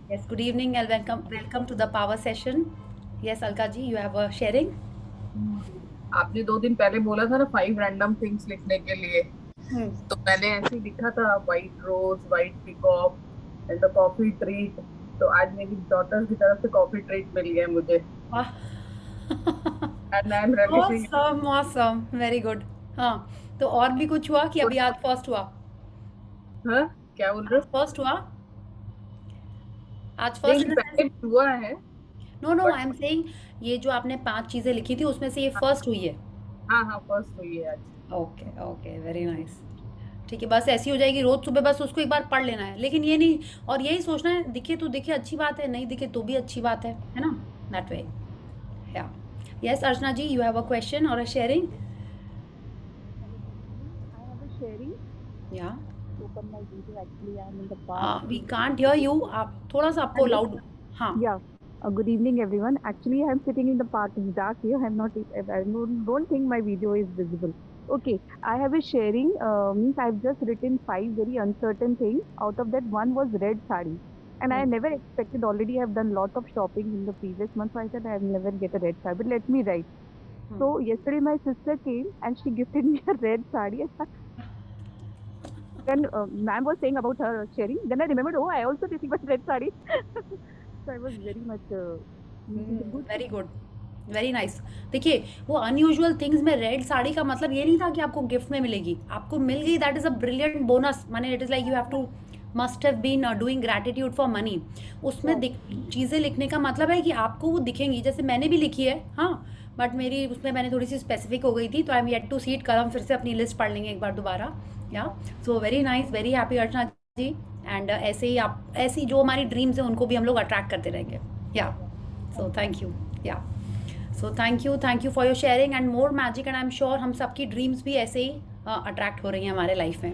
Yes, good evening and welcome to the power session. Yes, Alka ji, you have a sharing. आपने 2 दिन पहले बोला था ना 5 रैंडम थिंग्स लिखने के लिए। Hmm. तो मैंने ऐसे ही लिखा था, white rose, white peacock and the coffee treat. तो आज मेरी डॉटर की तरफ से कॉफी ट्रीट मिल गया मुझे, Wow. And I M releasing. Awesome, awesome, very good. हाँ, तो और भी कुछ हुआ कि अभी आज फर्स्ट हुआ? हाँ, क्या बोल रहे आज हो? फर्स्ट हुआ? आज नहीं फर्स्ट इन नहीं, द पहले सेंस? भी हुआ है। No no, but I am saying ये जो आपने 5 चीजें लिखी थी उसमें से ये फर्स्ट हुई है। हाँ हाँ, फर्स्ट हुई है आज। Okay okay, very nice. ठीक है, बस ऐसी हो जाएगी रोज सुबह, बस उसको एक बार पढ़ लेना है, लेकिन ये नहीं और यही सोचना है दिखे तो दिखे अच्छी बात है, नहीं दिखे तो भी अच्छी बात है ना? That way. Yeah yes Archana ji, you have a question or a sharing? Hello, good evening. I have a sharing या to open my video. Actually, I am in the park. We can't hear you, आप थोड़ा सा आपको Hello. Loud. हाँ। Yeah. Good evening, everyone. Actually, I am sitting in the park. It's dark here. I'm not. I don't think my video is visible. Okay. I have a sharing. Means I've just written 5 very uncertain things. Out of that, one was red sari, and I hmm, never expected. Already, I've done lot of shopping in the previous month, so I said I'll never get a red sari. But let me write. Hmm. So yesterday, my sister came and she gifted me a red sari. When ma'am was saying about her sharing, then I remembered, oh, I also received a red sari. So I was very much, it's a good very good, very nice. देखिए, वो unusual things में red sari का मतलब ये नहीं था कि आपको गिफ्ट में मिलेगी, आपको मिल गई, that is a brilliant bonus. माने it is like you have to must have been doing gratitude for money. उसमें yes, चीज़ें लिखने का मतलब है कि आपको वो दिखेंगी, जैसे मैंने भी लिखी है। हाँ, बट मेरी उसमें मैंने थोड़ी सी स्पेसिफिक हो गई थी, तो I am yet to see it. कल हम फिर से अपनी लिस्ट पढ़ लेंगे एक बार दोबारा। Yeah so very nice, very happy Archana ji. And ऐसे ही आप, ऐसी जो हमारी ड्रीम्स हैं उनको भी हम लोग अट्रैक्ट करते रहेंगे। Yeah yeah. So Thank you. Thank you. Yeah so thank you for your sharing and more magic, and I am sure हम सबकी ड्रीम्स भी ऐसे ही अट्रैक्ट हो रही हैं हमारे लाइफ में।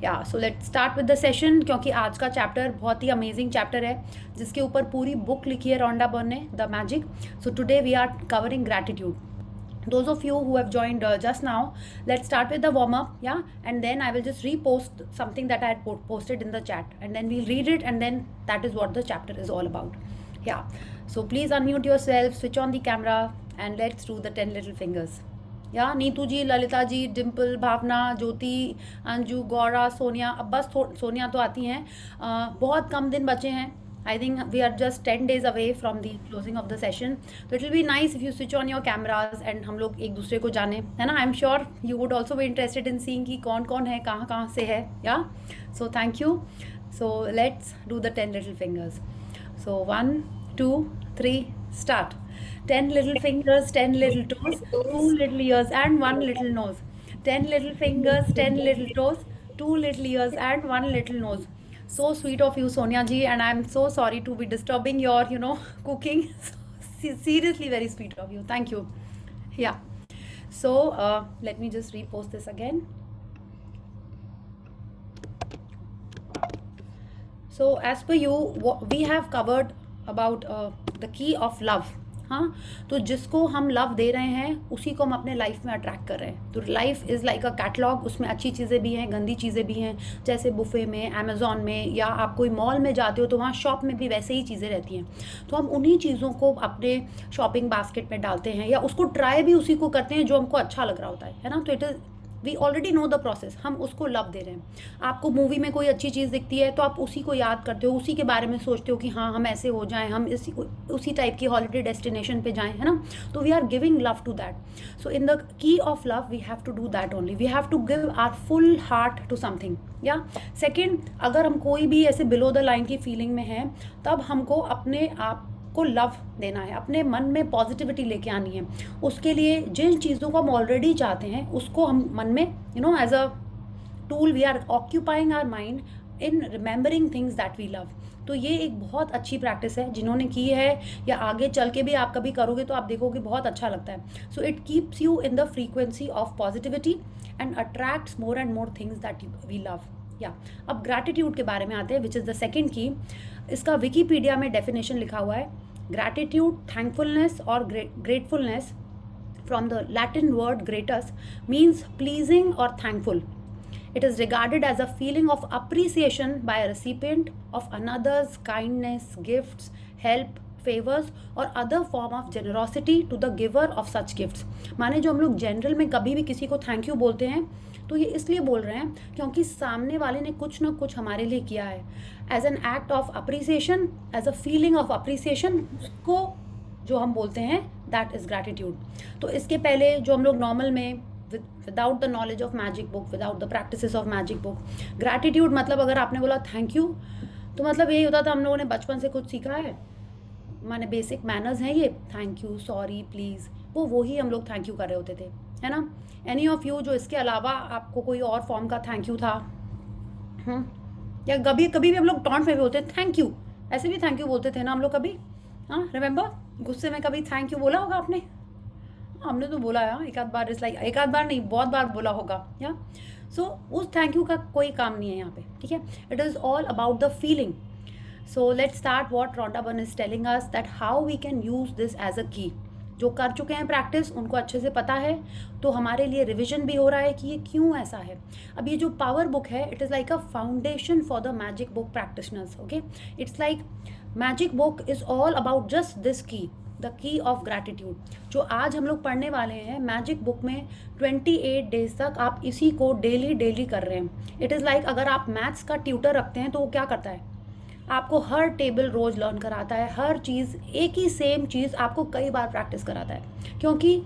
या so let start with the session, क्योंकि आज का चैप्टर बहुत ही अमेजिंग चैप्टर है, जिसके ऊपर पूरी बुक लिखी है रोंडा बर्न ने, the magic. So today we are covering gratitude. Those of you who have joined just now, let's start with the warm up. Yeah, and then I will just repost something that I had posted in the chat, and then we'll read it, and then that is what the chapter is all about. Yeah, so please unmute yourself, switch on the camera, and let's do the 10 little fingers. या नीतू जी, ललिता जी, डिम्पल, भावना, ज्योति, अंजू, गौरा, सोनिया, अब बस सोनिया तो आती हैं। बहुत कम दिन बचे हैं। I think we are just 10 days away from the closing of the session. तो it will be nice if you switch on your cameras and हम लोग एक दूसरे को जाने, है ना? आई am sure you would also be interested in seeing कि कौन कौन है, कहाँ कहाँ से है। या so thank you. So let's do the 10 little fingers. So 1, 2, 3, start. 10 little fingers, 10 little toes, 2 little ears and 1 little nose. 10 little fingers, 10 little toes, 2 little ears and 1 little nose. So sweet of you, Sonia ji, and I'm so sorry to be disturbing your, cooking. Seriously, very sweet of you. Thank you. Yeah. So let me just repost this again. So as per you, we have covered about the key of love. हाँ, तो जिसको हम love they रहे हैं उसी को हम अपने लाइफ में अट्रैक्ट कर रहे हैं। तो life is like a catalogue, उसमें अच्छी चीज़ें भी हैं, गंदी चीज़ें भी हैं। जैसे बुफे में, अमेज़ॉन में, या आप कोई मॉल में जाते हो तो वहाँ शॉप में भी वैसे ही चीज़ें रहती हैं। तो हम उन्हीं चीज़ों को अपने शॉपिंग बास्केट में डालते हैं, या उसको ट्राई भी उसी को करते हैं जो हमको अच्छा लग रहा होता है ना? तो it is, we already know the process, हम उसको लव दे रहे हैं। आपको मूवी में कोई अच्छी चीज़ दिखती है तो आप उसी को याद करते हो, उसी के बारे में सोचते हो कि हाँ हम ऐसे हो जाएं, हम उसी टाइप की हॉलीडे डेस्टिनेशन पे जाएं, है ना? तो we are giving love to that. So in the key of love we have to do that only, we have to give our full heart to something. या सेकेंड, अगर हम कोई भी ऐसे बिलो द लाइन की feeling में हैं, तब हमको अपने आप को लव देना है, अपने मन में पॉजिटिविटी लेके आनी है। उसके लिए जिन चीज़ों को हम ऑलरेडी चाहते हैं उसको हम मन में, as a tool, we are occupying our mind in remembering things that we love. तो ये एक बहुत अच्छी प्रैक्टिस है, जिन्होंने की है या आगे चल के भी आप कभी करोगे तो आप देखोगे बहुत अच्छा लगता है। So it keeps you in the frequency of positivity and attracts more and more things that we love. या अब ग्रैटिट्यूड के बारे में आते हैं, विच इज़ द सेकेंड की। इसका विकीपीडिया में डेफिनेशन लिखा हुआ है, ग्रैटिट्यूड, थैंकफुलनेस और gratefulness from the Latin word gratus means pleasing और thankful. It is regarded as a feeling of appreciation by a recipient of another's kindness, gifts, help, favours और other form of generosity to the giver of such gifts. माने जो हम लोग general में कभी भी किसी को थैंक यू बोलते हैं तो ये इसलिए बोल रहे हैं क्योंकि सामने वाले ने कुछ ना कुछ हमारे लिए किया है, as an act of appreciation, as a feeling of appreciation, उसको जो हम बोलते हैं दैट इज़ ग्रैटिट्यूड। तो इसके पहले जो हम लोग नॉर्मल में without the knowledge of magic book, without the practices of magic book, gratitude मतलब अगर आपने बोला थैंक यू तो मतलब यही होता था हम लोगों ने बचपन से कुछ सीखा है, माने बेसिक मैनर्स हैं ये, थैंक यू, सॉरी, प्लीज़, वो ही हम लोग थैंक यू कर रहे होते थे, है ना। एनी ऑफ यू जो इसके अलावा आपको कोई और फॉर्म का थैंक यू था, या कभी कभी भी हम लोग टॉन्ट में भी बोलते हैं थैंक यू, ऐसे भी थैंक यू बोलते थे ना हम लोग कभी, हाँ रिमेंबर, गुस्से में कभी थैंक यू बोला होगा आपने, हमने तो बोला है, एक आध बार, इस लाइक एक आध बार नहीं बहुत बार बोला होगा, या सो उस थैंक यू का कोई काम नहीं है यहाँ पे, ठीक है। It is all about the feeling. So let's start what Rhonda Byrne is telling us, that how we can use this as a key. जो कर चुके हैं प्रैक्टिस उनको अच्छे से पता है, तो हमारे लिए रिविजन भी हो रहा है कि ये क्यों ऐसा है। अब ये जो पावर बुक है, it is like a foundation for the magic book practitioners, okay. It's like magic book is all about just this की, द की ऑफ ग्रैटिट्यूड। जो आज हम लोग पढ़ने वाले हैं मैजिक बुक में 28 डेज तक आप इसी को डेली कर रहे हैं। इट इज़ लाइक अगर आप मैथ्स का ट्यूटर रखते हैं तो वो क्या करता है, आपको हर टेबल रोज़ लर्न कराता है, हर चीज़ एक ही सेम चीज़ आपको कई बार प्रैक्टिस कराता है, क्योंकि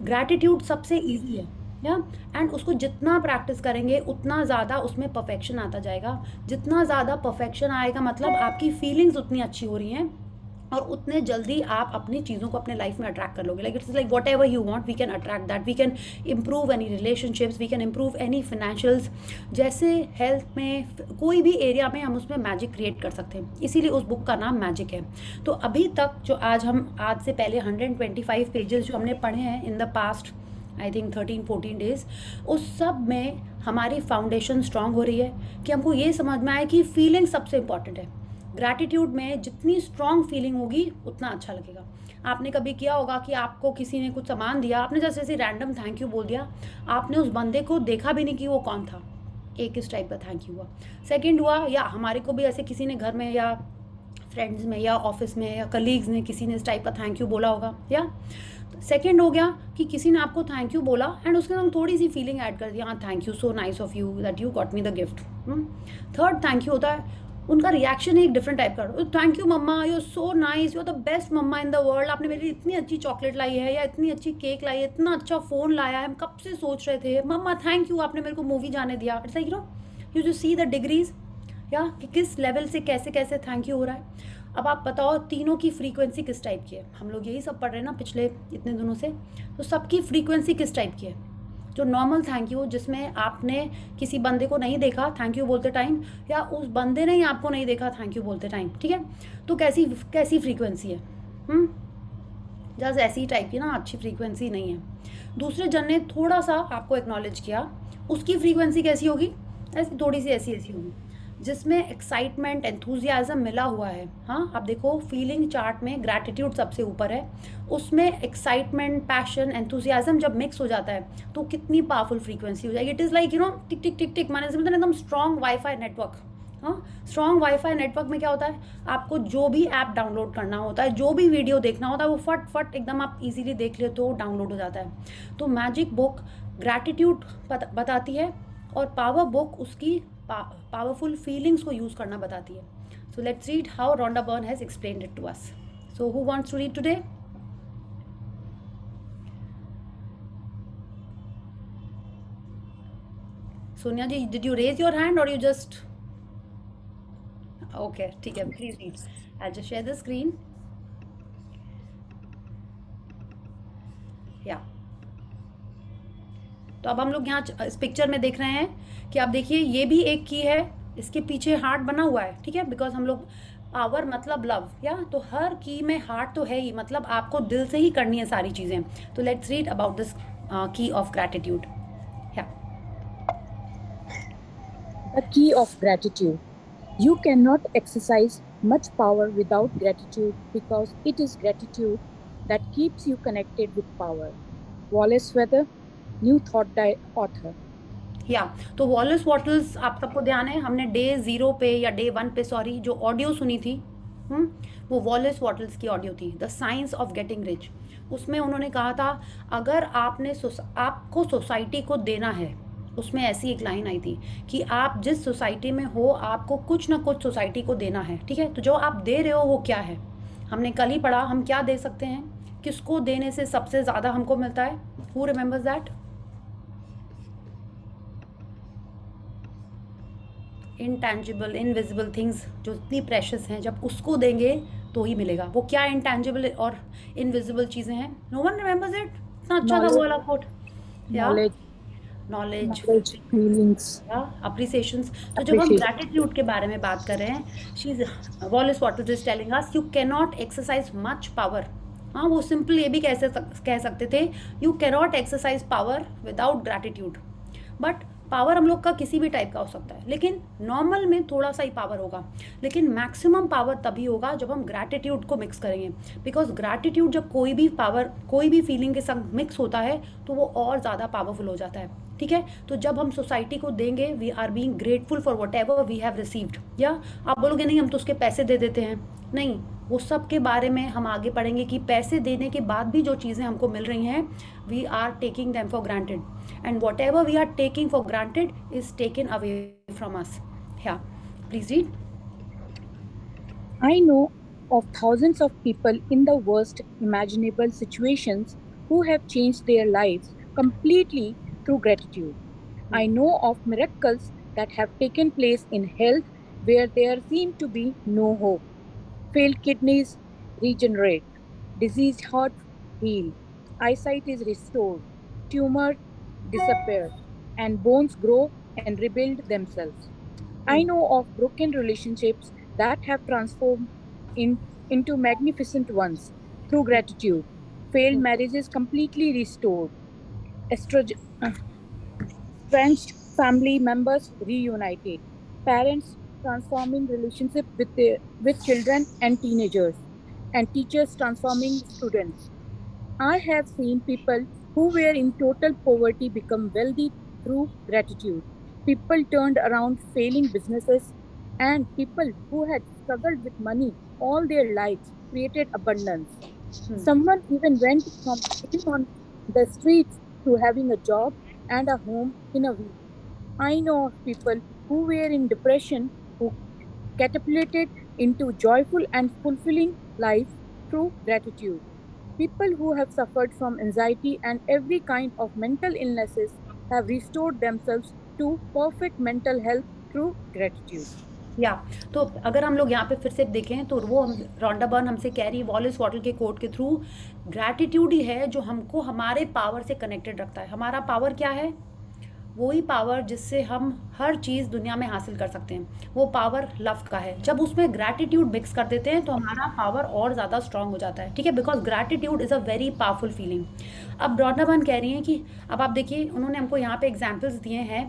ग्रैटिट्यूड सबसे इजी है, या एंड उसको जितना प्रैक्टिस करेंगे उतना ज़्यादा उसमें परफेक्शन आता जाएगा। जितना ज़्यादा परफेक्शन आएगा मतलब आपकी फीलिंग्स उतनी अच्छी हो रही हैं और उतने जल्दी आप अपनी चीज़ों को अपने लाइफ में अट्रैक्ट कर लोगे। Like it's like whatever you want we can attract that, we can improve any relationships, we can improve any financials, जैसे हेल्थ में कोई भी एरिया में हम उसमें मैजिक क्रिएट कर सकते हैं, इसीलिए उस बुक का नाम मैजिक है। तो अभी तक जो आज से पहले 125 पेजेस जो हमने पढ़े हैं in the past I think 13-14 days, उस सब में हमारी फाउंडेशन स्ट्रांग हो रही है कि हमको ये समझ में आए कि फीलिंग सबसे इंपॉर्टेंट है। ग्रैटिट्यूड में जितनी स्ट्रॉन्ग फीलिंग होगी उतना अच्छा लगेगा। आपने कभी किया होगा कि आपको किसी ने कुछ सामान दिया, आपने जैसे ऐसे रैंडम थैंक यू बोल दिया, आपने उस बंदे को देखा भी नहीं कि वो कौन था, एक इस टाइप का थैंक यू हुआ। सेकंड हुआ, या हमारे को भी ऐसे किसी ने घर में या फ्रेंड्स में या ऑफिस में या कलीग्स ने किसी ने इस टाइप का थैंक यू बोला होगा। या सेकेंड हो गया कि किसी ने आपको थैंक यू बोला एंड उसके साथ थोड़ी सी फीलिंग ऐड कर दिया, हाँ thank you, so nice of you that you got me the gift. Third thank you होता है, उनका रिएक्शन है एक डिफरेंट टाइप का, thank you mumma, you are so nice, you are the best mumma in the world, आपने मेरे लिए इतनी अच्छी चॉकलेट लाई है, या इतनी अच्छी केक लाई है, इतना अच्छा फ़ोन लाया है, हम कब से सोच रहे थे, मम्मा थैंक यू, आपने मेरे को मूवी जाने दिया। इट्स लाइक यू जो सी द डिग्रीज, या कि किस लेवल से कैसे कैसे थैंक यू हो रहा है। अब आप बताओ तीनों की फ्रीक्वेंसी किस टाइप की है, हम लोग यही सब पढ़ रहे हैं ना पिछले इतने दिनों से, तो सबकी फ्रीक्वेंसी किस टाइप की है। जो नॉर्मल थैंक यू जिसमें आपने किसी बंदे को नहीं देखा थैंक यू बोलते टाइम, या उस बंदे ने ही आपको नहीं देखा थैंक यू बोलते टाइम, ठीक है, तो कैसी फ्रीक्वेंसी है, जस्ट ऐसी टाइप की ना, अच्छी फ्रीक्वेंसी नहीं है। दूसरे जन ने थोड़ा सा आपको एक्नॉलेज किया, उसकी फ्रीक्वेंसी कैसी होगी, ऐसी थोड़ी सी ऐसी होगी, जिसमें एक्साइटमेंट एंथुजियाज्म मिला हुआ है। हाँ आप देखो फीलिंग चार्ट में ग्रैटिट्यूड सबसे ऊपर है, उसमें एक्साइटमेंट, पैशन, एंथुजियाज्म जब मिक्स हो जाता है तो कितनी पावरफुल फ्रीक्वेंसी हो जाएगी। इट इज़ लाइक टिक टिक टिक टिक, माने समझते एकदम स्ट्रॉन्ग वाईफाई नेटवर्क। हाँ स्ट्रॉन्ग वाईफाई नेटवर्क में क्या होता है, आपको जो भी ऐप डाउनलोड करना होता है, जो भी वीडियो देखना होता है, वो फट फट एकदम आप इजीली देख लेते हो, डाउनलोड हो जाता है। तो मैजिक बुक ग्रैटिट्यूड बताती है और पावर बुक उसकी पावरफुल फीलिंग्स को यूज़ करना बताती है। So let's read how Rhonda Byrne has explained it to us. So who wants to read today? Sonia ji, did you raise your hand और यू जस्ट ओके, ठीक है, please read, I just share the screen. या तो अब हम लोग यहाँ इस पिक्चर में देख रहे हैं कि आप देखिए ये भी एक की है, इसके पीछे हार्ट बना हुआ है, ठीक है, बिकॉज हम लोग पावर मतलब लव, या तो हर की में हार्ट तो है ही, मतलब आपको दिल से ही करनी है सारी चीज़ें। तो लेट्स रीड अबाउट दिस की of gratitude. The key of gratitude. You cannot exercise much power without gratitude because it is gratitude that keeps you connected with power. Wallace Weather, New Thought author. या तो Wallace वॉटल्स आप सबको ध्यान है, हमने day 0 पे या डे 1 पे सॉरी जो ऑडियो सुनी थी, वो वॉलेस वॉटल्स की ऑडियो थी, the science of getting rich. उसमें उन्होंने कहा था अगर आपको सोसाइटी को देना है, उसमें ऐसी एक लाइन आई थी कि आप जिस सोसाइटी में हो आपको कुछ ना कुछ सोसाइटी को देना है, ठीक है। तो जो आप दे रहे हो वो क्या है, हमने कल ही पढ़ा, हम क्या दे सकते हैं, किसको देने से सबसे ज़्यादा हमको मिलता है, who remembers that? Intangible invisible things जो इतनी प्रेशियस हैं, जब उसको देंगे तो ही मिलेगा। वो क्या इंटैंजिबल और इनविजिबल चीज़ें हैं? No one remembers it? इतना अच्छा था वो वाला कोट। Knowledge, feelings, अप्रिसिएशंस। तो जब हम ग्रैटिट्यूड के बारे में बात कर रहे हैं, she is Wallace Wattles is telling us you can not exercise much power. हाँ, वो सिंपल ये भी कह सकते थे, you can not exercise power without gratitude. But power हम लोग का किसी भी टाइप का हो सकता है, लेकिन नॉर्मल में थोड़ा सा ही पावर होगा, लेकिन मैक्सिमम पावर तभी होगा जब हम ग्रैटिट्यूड को मिक्स करेंगे। बिकॉज ग्रैटिट्यूड जब कोई भी पावर, कोई भी फीलिंग के संग मिक्स होता है तो वो और ज़्यादा पावरफुल हो जाता है, ठीक है। तो जब हम सोसाइटी को देंगे, we are being grateful for whatever we have received. या आप बोलोगे नहीं हम तो उसके पैसे दे देते हैं, नहीं, वो सब के बारे में हम आगे पढ़ेंगे कि पैसे देने के बाद भी जो चीज़ें हमको मिल रही हैं, we are taking them for granted, and whatever we are taking for granted is taken away from us. Yeah please read. I know of thousands of people in the worst imaginable situations who have changed their lives completely through gratitude. I know of miracles that have taken place in health where there seemed to be no hope. Failed kidneys regenerate, diseased heart heal, eyesight is restored, tumor disappear, and bones grow and rebuild themselves. I know of broken relationships that have transformed into magnificent ones through gratitude, failed marriages completely restored, estranged family members reunited, parents transforming relationship with children and teenagers, and teachers transforming students. I have seen people who were in total poverty become wealthy through gratitude. People turned around failing businesses, and people who had struggled with money all their lives created abundance. Someone even went from living on the streets to having a job and a home in a week. I know of people who were in depression who catapulted into joyful and fulfilling lives through gratitude. People who have suffered from anxiety and every kind of mental illnesses have restored themselves to perfect mental health through gratitude. या तो अगर हम लोग यहाँ पे फिर से देखें तो वो रॉन्डा बर्न हमसे कह रही है वॉलेस वॉटल के कोट के थ्रू, ग्रैटिट्यूड ही है जो हमको हमारे पावर से कनेक्टेड रखता है। हमारा पावर क्या है? वही पावर जिससे हम हर चीज़ दुनिया में हासिल कर सकते हैं, वो पावर लव का है। जब उसमें ग्रैटिट्यूड मिक्स कर देते हैं तो हमारा पावर और ज़्यादा स्ट्रांग हो जाता है, ठीक है। Because gratitude is a very powerful feeling. अब रॉन्डा बर्न कह रही हैं कि अब आप देखिए, उन्होंने हमको यहाँ पे एग्जाम्पल्स दिए हैं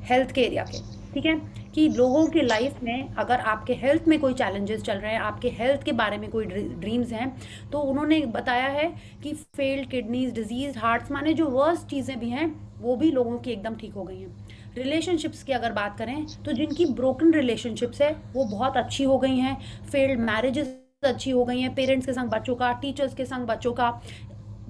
हेल्थ के एरिया के, ठीक है, कि लोगों के लाइफ में अगर आपके हेल्थ में कोई चैलेंजेस चल रहे हैं, आपके हेल्थ के बारे में कोई ड्रीम्स हैं, तो उन्होंने बताया है कि फेल्ड किडनीज, डिजीज हार्ट्स, माने जो वर्स्ट चीज़ें भी हैं वो भी लोगों की एकदम ठीक हो गई हैं। रिलेशनशिप्स की अगर बात करें तो जिनकी ब्रोकन रिलेशनशिप्स है वो बहुत अच्छी हो गई हैं, फेल्ड मैरिजेस अच्छी हो गई हैं, पेरेंट्स के संग बच्चों का, टीचर्स के संग बच्चों का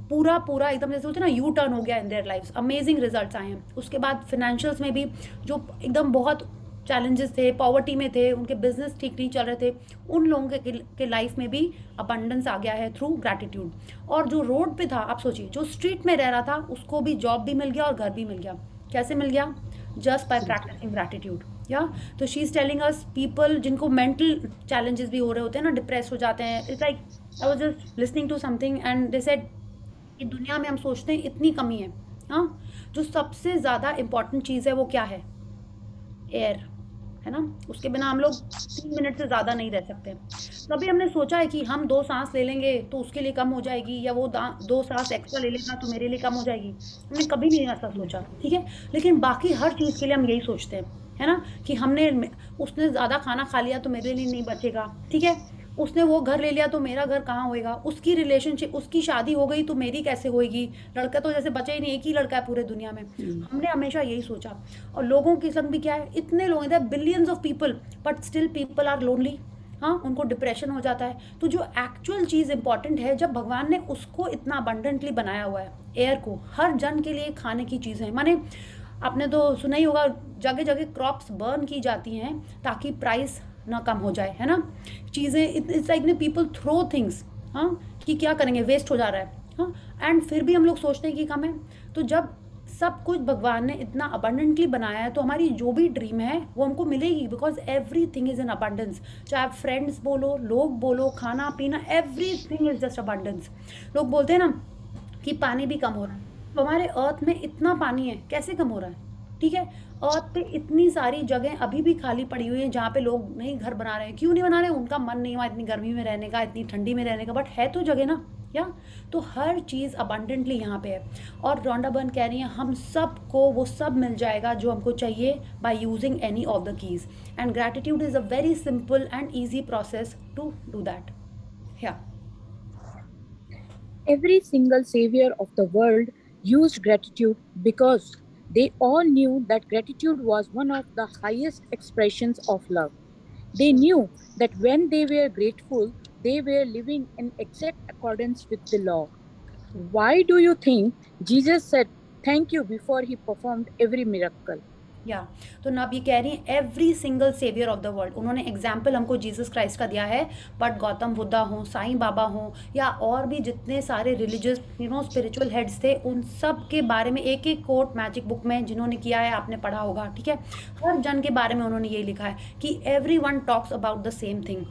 पूरा एकदम जैसे होते हैं ना यू टर्न हो गया in their lives, amazing results आए हैं। उसके बाद फिनेंशियल्स में भी जो एकदम बहुत चैलेंजेस थे, पॉवर्टी में थे, उनके बिजनेस ठीक नहीं चल रहे थे, उन लोगों के लाइफ में भी अबंडेंस आ गया है थ्रू ग्रैटिट्यूड। और जो रोड पे था, आप सोचिए, जो स्ट्रीट में रह रहा था उसको भी जॉब भी मिल गया और घर भी मिल गया। कैसे मिल गया? Just by practicing gratitude. या तो she is telling us people जिनको मेंटल चैलेंजेस भी हो रहे होते हैं ना, डिप्रेस हो जाते हैं, it's like I was just listening to something and they said कि दुनिया में हम सोचते हैं इतनी कमी है, हाँ, जो सबसे ज़्यादा इम्पॉर्टेंट चीज़ है वो क्या है? एयर, है ना। उसके बिना हम लोग 3 मिनट से ज़्यादा नहीं रह सकते। कभी हमने सोचा है कि हम 2 सांस ले लेंगे तो उसके लिए कम हो जाएगी, या वो 2 सांस एक्स्ट्रा ले लेगा तो मेरे लिए कम हो जाएगी? हमने कभी नहीं ऐसा सोचा, ठीक है। लेकिन बाकी हर चीज़ के लिए हम यही सोचते हैं, है ना, कि उसने ज़्यादा खाना खा लिया तो मेरे लिए नहीं बचेगा, ठीक है। उसने वो घर ले लिया तो मेरा घर कहाँ होएगा, उसकी रिलेशनशिप, उसकी शादी हो गई तो मेरी कैसे होएगी, लड़का तो जैसे बचा ही नहीं, एक ही लड़का है पूरे दुनिया में। हमने हमेशा यही सोचा। और लोगों की संग भी क्या है, इतने लोग हैं, billions of people, but still people are lonely. हाँ, उनको डिप्रेशन हो जाता है। तो जो एक्चुअल चीज़ इंपॉर्टेंट है, जब भगवान ने उसको इतना अबंडेंटली बनाया हुआ है, एयर को, हर जन के लिए खाने की चीज़ें, माने आपने तो सुना ही होगा, जगह जगह क्रॉप्स बर्न की जाती हैं ताकि प्राइस ना कम हो जाए, है ना। चीज़ें it's like people throw things, हाँ, कि क्या करेंगे, वेस्ट हो जा रहा है, हाँ, एंड फिर भी हम लोग सोचते हैं कि कम है। तो जब सब कुछ भगवान ने इतना अबंडेंटली बनाया है, तो हमारी जो भी ड्रीम है वो हमको मिलेगी, because every thing is in abundance. चाहे आप फ्रेंड्स बोलो, लोग बोलो, खाना पीना, every thing is just abundance. लोग बोलते हैं ना कि पानी भी कम हो रहा है, तो हमारे अर्थ में इतना पानी है, कैसे कम हो रहा है, ठीक है। अर्थ पे इतनी सारी जगह अभी भी खाली पड़ी हुई है जहाँ पे लोग नहीं घर बना रहे हैं। क्यों नहीं बना रहे? उनका मन नहीं हुआ इतनी गर्मी में रहने का, इतनी ठंडी में रहने का, बट है तो जगह ना, या। तो हर चीज़ अबंडेंटली यहाँ पे है। और रोंडा बर्न कह रही है हम सबको वो सब मिल जाएगा जो हमको चाहिए by using any of the keys, and gratitude is a very simple and easy process to do that. या Every single savior of the world used gratitude because they all knew that gratitude was one of the highest expressions of love. They knew that when they were grateful, they were living in exact accordance with the law. Why do you think Jesus said thank you before he performed every miracle? या तो नब ये कह रही हैं every single saviour of the world. उन्होंने example हमको Jesus Christ का दिया है, बट गौतम बुद्धा हों, साईं बाबा हों, या और भी जितने सारे रिलीजियस स्पिरिचुअल हेड्स थे, उन सब के बारे में एक एक कोट मैजिक बुक में जिन्होंने किया है आपने पढ़ा होगा, ठीक है। हर जन के बारे में उन्होंने ये लिखा है कि every one talks about the same thing,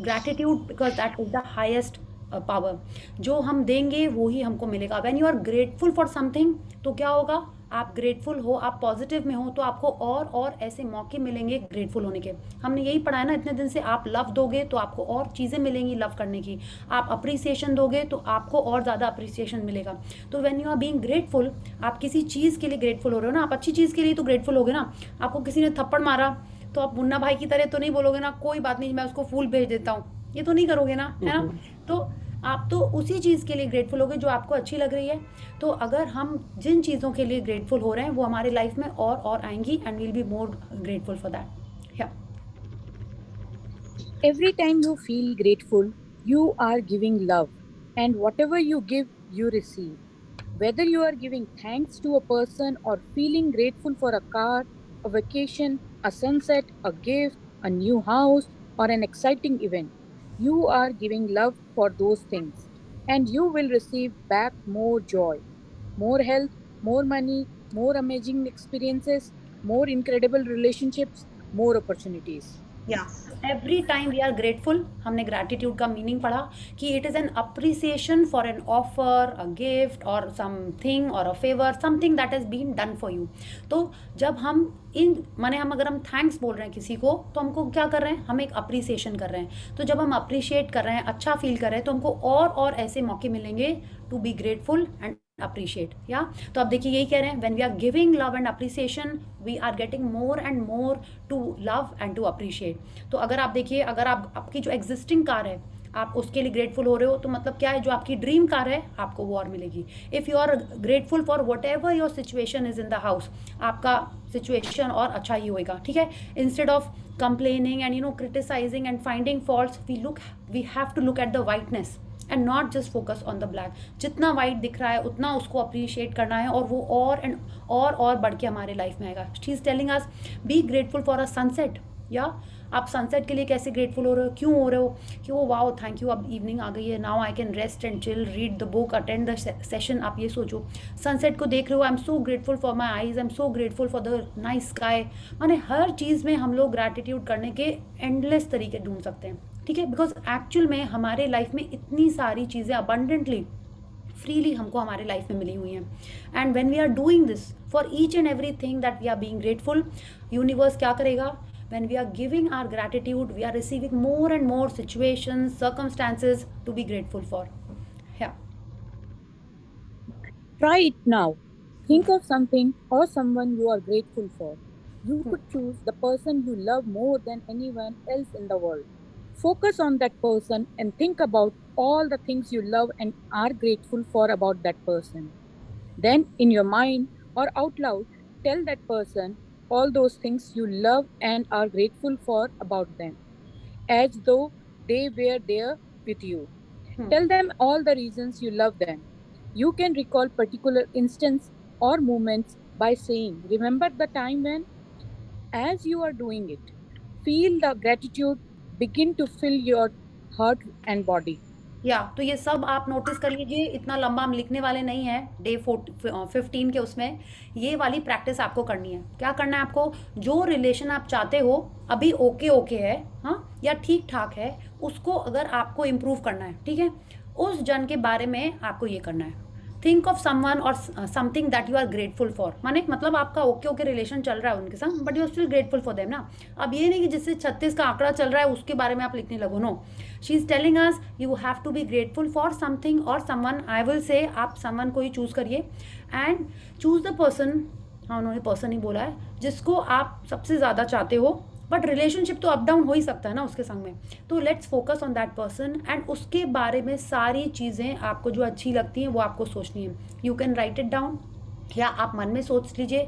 gratitude, because that is the highest power. जो हम देंगे वो ही हमको मिलेगा। When you are grateful for something, तो क्या होगा, आप ग्रेटफुल हो, आप पॉजिटिव में हो, तो आपको और ऐसे मौके मिलेंगे ग्रेटफुल होने के। हमने यही पढ़ा है ना इतने दिन से, आप लव दोगे तो आपको और चीज़ें मिलेंगी लव करने की, आप अप्रिसिएशन दोगे तो आपको और ज़्यादा अप्रिसिएशन मिलेगा। तो when you are being grateful, आप किसी चीज़ के लिए ग्रेटफुल हो रहे हो ना, आप अच्छी चीज़ के लिए तो ग्रेटफुल होगे ना। आपको किसी ने थप्पड़ मारा तो आप मुन्ना भाई की तरह तो नहीं बोलोगे ना, कोई बात नहीं मैं उसको फूल भेज देता हूँ, ये तो नहीं करोगे ना, है ना। तो आप तो उसी चीज़ के लिए ग्रेटफुल होगे जो आपको अच्छी लग रही है। तो अगर हम जिन चीज़ों के लिए ग्रेटफुल हो रहे हैं वो हमारे लाइफ में और आएंगी, and will be more grateful for that. या Every time you feel grateful, you are giving love, and whatever you give, you receive. Whether you are giving thanks to a person or feeling grateful for a car, a vacation, a sunset, a gift, a new house, or an exciting event, you are giving love for those things, and you will receive back more joy, more health, more money, more amazing experiences, more incredible relationships, more opportunities. या every time we are grateful, हमने gratitude का meaning पढ़ा कि it is an appreciation for an offer, a gift और something और a favour, something that has been done for you. तो जब हम माने हम अगर हम थैंक्स बोल रहे हैं किसी को, तो हमको क्या कर रहे हैं, हम एक अप्रिसिएशन कर रहे हैं। तो जब हम अप्रिशिएट कर रहे हैं, अच्छा फील कर रहे हैं, तो हमको और ऐसे मौके मिलेंगे to be grateful and appreciate. या तो आप देखिए यही कह रहे हैं, when we are giving love and appreciation, we are getting more and more to love and to appreciate. तो अगर आप देखिए, अगर आपकी जो एग्जिस्टिंग कार है आप उसके लिए ग्रेटफुल हो रहे हो, तो मतलब क्या है, जो आपकी ड्रीम कार है आपको वो और मिलेगी। If you are grateful for whatever your situation is in the house, आपका सिचुएशन और अच्छा ही होएगा, ठीक है। Instead of complaining and criticising and finding faults, we have to look at the whiteness and not just focus on the black. जितना white दिख रहा है उतना उसको अप्रिशिएट करना है, और वो और बढ़ के हमारे लाइफ में आएगा। She is telling us B grateful for a sunset. या आप सनसेट के लिए कैसे ग्रेटफुल हो रहे हो, क्यों हो रहे हो, कि वो वाओ थैंक यू, अब इवनिंग आ गई है, now I can rest and chill, read the book, attend the session. आप ये सोचो, सनसेट को देख रहे हो, आई am so grateful for my eyes, I am so grateful for the nice sky. माने हर चीज़ में हम लोग ग्रैटिट्यूड करने के एंडलेस तरीके ढूंढ सकते हैं, ठीक है। बिकॉज एक्चुअल में हमारे लाइफ में इतनी सारी चीज़ें अबंडेंटली फ्रीली हमको हमारे लाइफ में मिली हुई हैं। And when we are doing this for each and every thing that we are being grateful, universe क्या करेगा, when we are giving our gratitude, we are receiving more and more situations, circumstances to be grateful for. Yeah. Try it now. Think of something or someone you are grateful for. You could choose the person you love more than anyone else in the world. Focus on that person and think about all the things you love and are grateful for about that person. Then, in your mind or out loud, tell that person all those things you love and are grateful for about them, as though they were there with you. Tell them all the reasons you love them. You can recall particular instance or moments by saying, remember the time when, as you are doing it, feel the gratitude begin to fill your heart and body. या तो ये सब आप notice कर लीजिए, इतना लंबा हम लिखने वाले नहीं हैं डे 15 के उसमें। ये वाली प्रैक्टिस आपको करनी है। क्या करना है आपको, जो रिलेशन आप चाहते हो अभी ओके ओके है, हाँ, या ठीक ठाक है, उसको अगर आपको इम्प्रूव करना है, ठीक है, उस जन के बारे में आपको ये करना है। थिंक ऑफ समवन और something that you are grateful for, माने मतलब आपका ओके ओके रिलेशन चल रहा है उनके साथ, but you are still grateful for them ना। अब ये नहीं कि जिससे 36 का आंकड़ा चल रहा है उसके बारे में आप लिखने लगो, no. She is telling us you have to be grateful for something और समवन। आई विल से आप समवन को ही चूज करिए एंड चूज द पर्सन, हाँ उन्होंने पर्सन ही बोला है, जिसको आप सबसे ज़्यादा चाहते हो। बट रिलेशनशिप तो अप डाउन हो ही सकता है ना उसके संग में, तो let's focus on that person and उसके बारे में सारी चीज़ें आपको जो अच्छी लगती हैं वो आपको सोचनी है। You can write it down या आप मन में सोच लीजिए।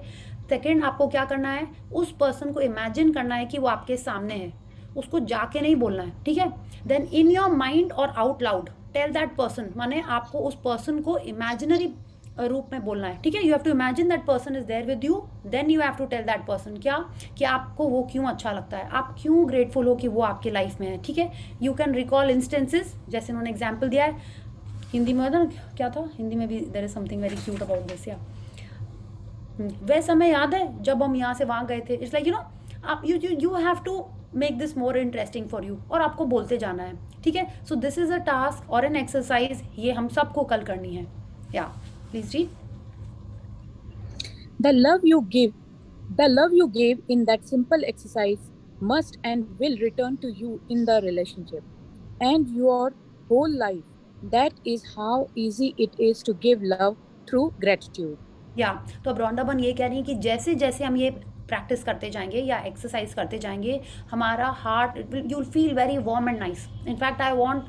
सेकेंड, आपको क्या करना है, उस पर्सन को इमेजिन करना है कि वो आपके सामने है, उसको जाके नहीं बोलना है, ठीक है। देन इन योर माइंड और out loud tell that person, माने आपको उस पर्सन को इमेजिनरी रूप में बोलना है, ठीक है। You have to imagine that person is there with you, then you have to tell that person क्या, कि आपको वो क्यों अच्छा लगता है, आप क्यों ग्रेटफुल हो कि वो आपके लाइफ में है, ठीक है। यू कैन रिकॉल इंस्टेंसेस, जैसे उन्होंने एग्जाम्पल दिया है हिंदी में, ना क्या था हिंदी में भी, there is something very cute about this, या वह समय याद है जब हम यहाँ से वहाँ गए थे। इट्स लाइक यू नो, आप you have to make this more interesting for you, और आपको बोलते जाना है, ठीक है। So this is a task और एन एक्सरसाइज, ये हम सबको कल करनी है। या please read. The love you gave in that simple exercise must and will return to you in the relationship and your whole life. That is how easy it is to give love through gratitude. या तो अब रॉन्डाबन ये कह रही है कि जैसे जैसे हम ये प्रैक्टिस करते जाएंगे या एक्सरसाइज करते जाएंगे, हमारा heart, you will feel very warm and nice. In fact I want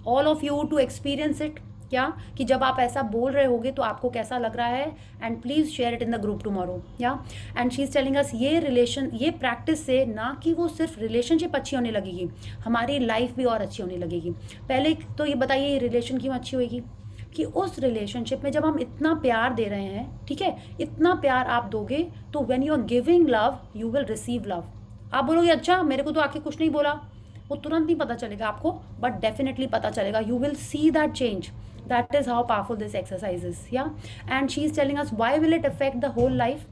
all of you to experience it, क्या, कि जब आप ऐसा बोल रहे होगे तो आपको कैसा लग रहा है, and please share it in the group tomorrow. Yeah and she is telling us ये प्रैक्टिस से ना कि वो सिर्फ रिलेशनशिप अच्छी होने लगेगी, हमारी लाइफ भी और अच्छी होने लगेगी। पहले तो ये बताइए ये रिलेशन क्यों अच्छी होगी, कि उस रिलेशनशिप में जब हम इतना प्यार दे रहे हैं, ठीक है, इतना प्यार आप दोगे तो when you are giving love you will receive love. आप बोलोगे अच्छा मेरे को तो आके कुछ नहीं बोला, वो तुरंत नहीं पता चलेगा आपको, बट डेफिनेटली पता चलेगा। You will see that change. That is how powerful this exercise is. Yeah, and she is telling us why will it affect the whole life.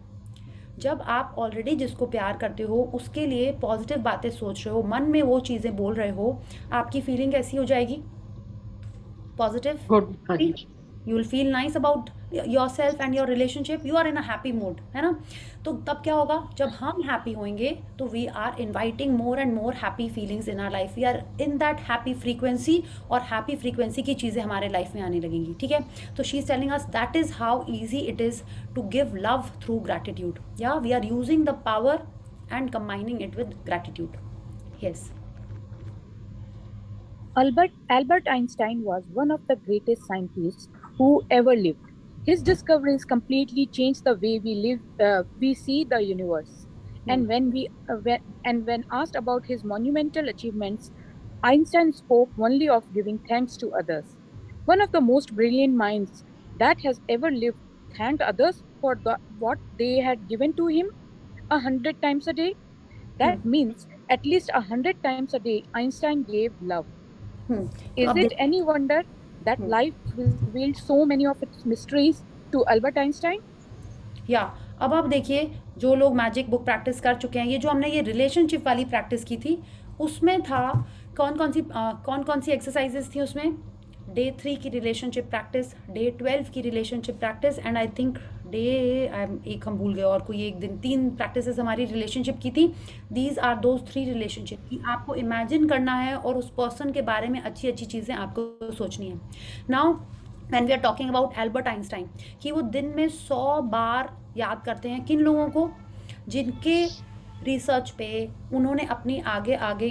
जब आप ऑलरेडी जिसको प्यार करते हो उसके लिए पॉजिटिव बातें सोच रहे हो, मन में वो चीज़ें बोल रहे हो, आपकी फीलिंग कैसी हो जाएगी, positive, good. You will feel nice about yourself and your relationship, you are in a happy mood, है ना। तो तब क्या होगा, जब हम हैप्पी होंगे तो we are inviting more and more happy feelings in our life, we are in that happy frequency, और हैप्पी फ्रीक्वेंसी की चीज़ें हमारे लाइफ में आने लगेंगी, ठीक है। तो she is telling us that is how easy it is to give love through gratitude. Yeah we are using the power and combining it with gratitude. Yes, Albert Einstein was one of the greatest scientists who ever lived. His discoveries completely changed the way we see the universe. And when asked about his monumental achievements, Einstein spoke only of giving thanks to others. One of the most brilliant minds that has ever lived thanked others for what they had given to him 100 times a day. That means at least 100 times a day Einstein gave love. Is it any wonder that life revealed so many of its mysteries to Albert Einstein? या अब आप देखिए जो लोग magic book practice कर चुके हैं, ये जो हमने ये रिलेशनशिप वाली प्रैक्टिस की थी उसमें था कौन कौन सी एक्सरसाइजेस थी उसमें, डे 3 की रिलेशनशिप प्रैक्टिस, डे 12 की relationship practice, and I think एक हम भूल गए और कोई एक दिन, 3 प्रैक्टिसेस हमारी रिलेशनशिप की थी। दीज आर दोज 3 रिलेशनशिप कि आपको इमेजिन करना है और उस पर्सन के बारे में अच्छी अच्छी चीज़ें आपको सोचनी है। Now when we are talking about Albert Einstein, कि वो दिन में 100 बार याद करते हैं किन लोगों को, जिनके रिसर्च पे, उन्होंने अपनी आगे आगे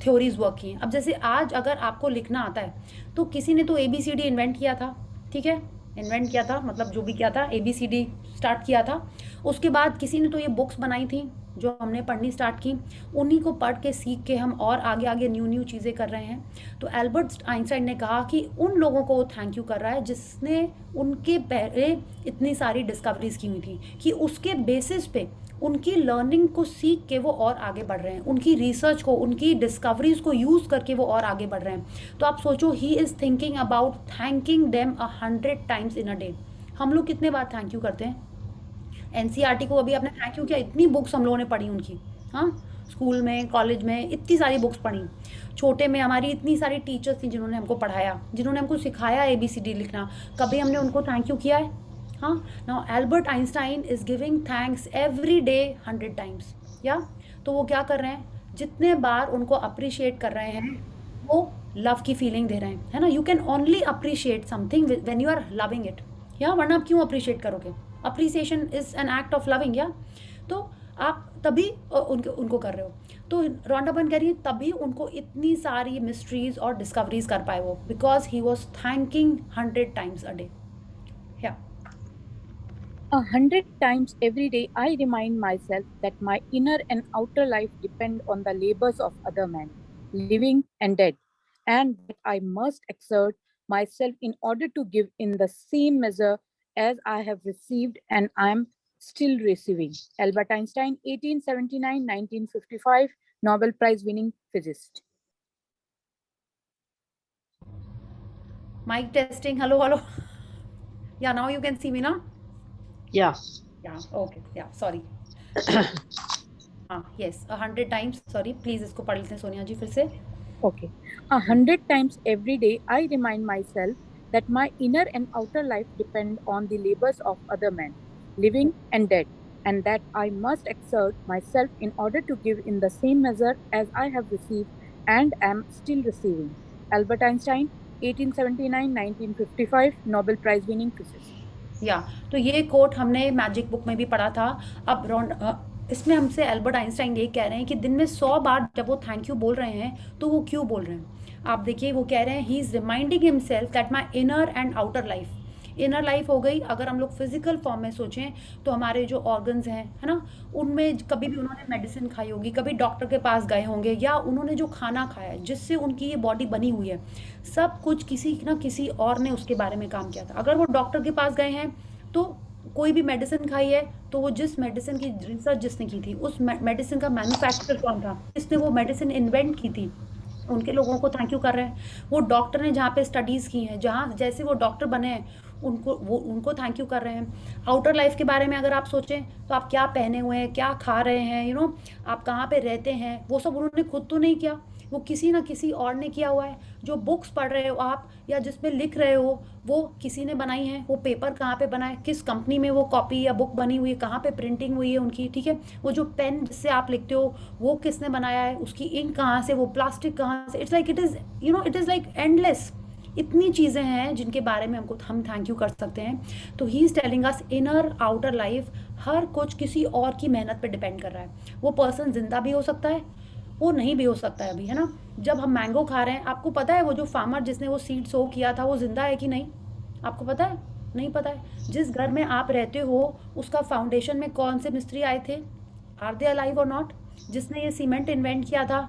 थ्योरीज वर्क की हैं। अब जैसे आज अगर आपको लिखना आता है तो किसी ने तो ABCD इन्वेंट किया था, ठीक है, इन्वेंट किया था, मतलब जो भी किया था, ABCD स्टार्ट किया था। उसके बाद किसी ने तो ये बुक्स बनाई थी जो हमने पढ़नी स्टार्ट की, उन्हीं को पढ़ के सीख के हम और आगे आगे न्यू चीज़ें कर रहे हैं। तो एल्बर्ट आइंस्टाइन ने कहा कि उन लोगों को वो थैंक यू कर रहा है जिसने उनके पहले इतनी सारी डिस्कवरीज की हुई थी, कि उसके बेसिस पे उनकी लर्निंग को सीख के वो और आगे बढ़ रहे हैं, उनकी रिसर्च को, उनकी डिस्कवरीज को यूज़ करके वो और आगे बढ़ रहे हैं। तो आप सोचो, he is thinking about thanking them 100 times in a day. हम लोग कितने बार थैंक यू करते हैं? NCERT को अभी आपने थैंक यू किया? इतनी बुक्स हम लोगों ने पढ़ी उनकी, हाँ, स्कूल में, कॉलेज में इतनी सारी बुक्स पढ़ी। छोटे में हमारी इतनी सारी टीचर्स थी जिन्होंने हमको पढ़ाया, जिन्होंने हमको सिखाया ABCD लिखना, कभी हमने उनको थैंक यू किया है? हाँ। Now Albert Einstein is giving thanks every day 100 times, या तो वो क्या कर रहे हैं, जितने बार उनको अप्रिशिएट कर रहे हैं वो लव की फीलिंग दे रहे हैं, है ना। You can only appreciate something when you are loving it, या वरना आप क्यों अप्रिशिएट करोगे? Appreciation is an act of loving, या तो आप तभी उनको कर रहे हो। तो रोंडा बर्न कह रही है तभी उनको इतनी सारी मिस्ट्रीज और डिस्कवरीज कर पाए वो, because he was thanking 100 times a day. या 100 times every day, I remind myself that my inner and outer life depend on the labors of other men, living and dead, and that I must exert myself in order to give in the same measure as I have received and I am still receiving. Albert Einstein, 1879-1955, Nobel Prize winning physicist. mic testing, hello. Yeah, now you can see me now. Yeah. Okay, yeah, sorry. Yes, 100 times, sorry, please इसको पढ़ लेते हैं सोनिया जी फिर से। Okay. 100 times every day, I remind myself that my inner and outer life depend on the labors of other men, living and dead, and that I must exert myself in order to give in the same measure as I have received and am still receiving. Albert Einstein, 1879-1955, Nobel Prize winning physicist. या तो ये coat हमने magic book में भी पढ़ा था। अब इसमें हमसे एल्बर्ट आइंस्टाइन ये कह रहे हैं कि दिन में 100 बार जब वो थैंक यू बोल रहे हैं तो वो क्यों बोल रहे हैं? आप देखिए, वो कह रहे हैं he is reminding himself that my inner and outer life. Inner life हो गई, अगर हम लोग फिजिकल फॉर्म में सोचें तो हमारे जो ऑर्गन्स हैं, है ना, उनमें कभी भी उन्होंने मेडिसिन खाई होगी, कभी डॉक्टर के पास गए होंगे, या उन्होंने जो खाना खाया है जिससे उनकी ये बॉडी बनी हुई है, सब कुछ किसी ना किसी और ने उसके बारे में काम किया था। अगर वो डॉक्टर के पास गए हैं तो कोई भी मेडिसिन खाई है तो वो जिस मेडिसिन की रिसर्च जिसने की थी, उस मेडिसिन का मैन्युफैक्चरर कौन था, जिसने वो मेडिसिन इन्वेंट की थी, उनके लोगों को थैंक यू कर रहे हैं। वो डॉक्टर ने जहाँ पे स्टडीज़ की हैं, जहाँ जैसे वो डॉक्टर बने हैं, उनको थैंक यू कर रहे हैं। आउटर लाइफ के बारे में अगर आप सोचें तो आप क्या पहने हुए हैं, क्या खा रहे हैं, आप कहाँ पे रहते हैं, वो सब उन्होंने खुद तो नहीं किया, वो किसी ना किसी और ने किया हुआ है। जो बुक्स पढ़ रहे हो आप या जिसमें लिख रहे हो वो किसी ने बनाई है। वो पेपर कहाँ पे बना है, किस कंपनी में वो कॉपी या बुक बनी हुई है, कहाँ पे प्रिंटिंग हुई है उनकी, ठीक है। वो जो पेन जिससे आप लिखते हो वो किसने बनाया है, उसकी इंक कहाँ से, वो प्लास्टिक कहाँ से। It's like it is like endless. इतनी चीज़ें हैं जिनके बारे में हम थैंक यू कर सकते हैं। तो he is telling us inner outer life, हर कुछ किसी और की मेहनत पे डिपेंड कर रहा है। वो पर्सन जिंदा भी हो सकता है, वो नहीं भी हो सकता है अभी, है ना। जब हम मैंगो खा रहे हैं, आपको पता है वो जो फार्मर जिसने वो सीड सो किया था वो जिंदा है कि नहीं, आपको पता है? नहीं पता है। जिस घर में आप रहते हो उसका फाउंडेशन में कौन से मिस्त्री आए थे, आर दे अलाइव और नॉट? जिसने ये सीमेंट इन्वेंट किया था,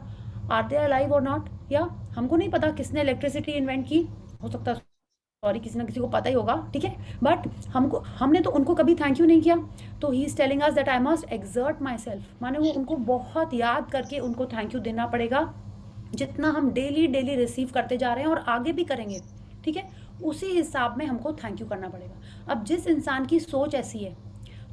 आर दे अलाइव और नॉट? या हमको नहीं पता किसने इलेक्ट्रिसिटी इन्वेंट की, हो सकता है, सॉरी, किसी ना किसी को पता ही होगा, ठीक है, बट हमने तो उनको कभी थैंक यू नहीं किया। तो he is telling us that I must exert my self, माने वो उनको बहुत याद करके उनको थैंक यू देना पड़ेगा। जितना हम डेली रिसीव करते जा रहे हैं और आगे भी करेंगे, ठीक है, उसी हिसाब में हमको थैंक यू करना पड़ेगा। अब जिस इंसान की सोच ऐसी है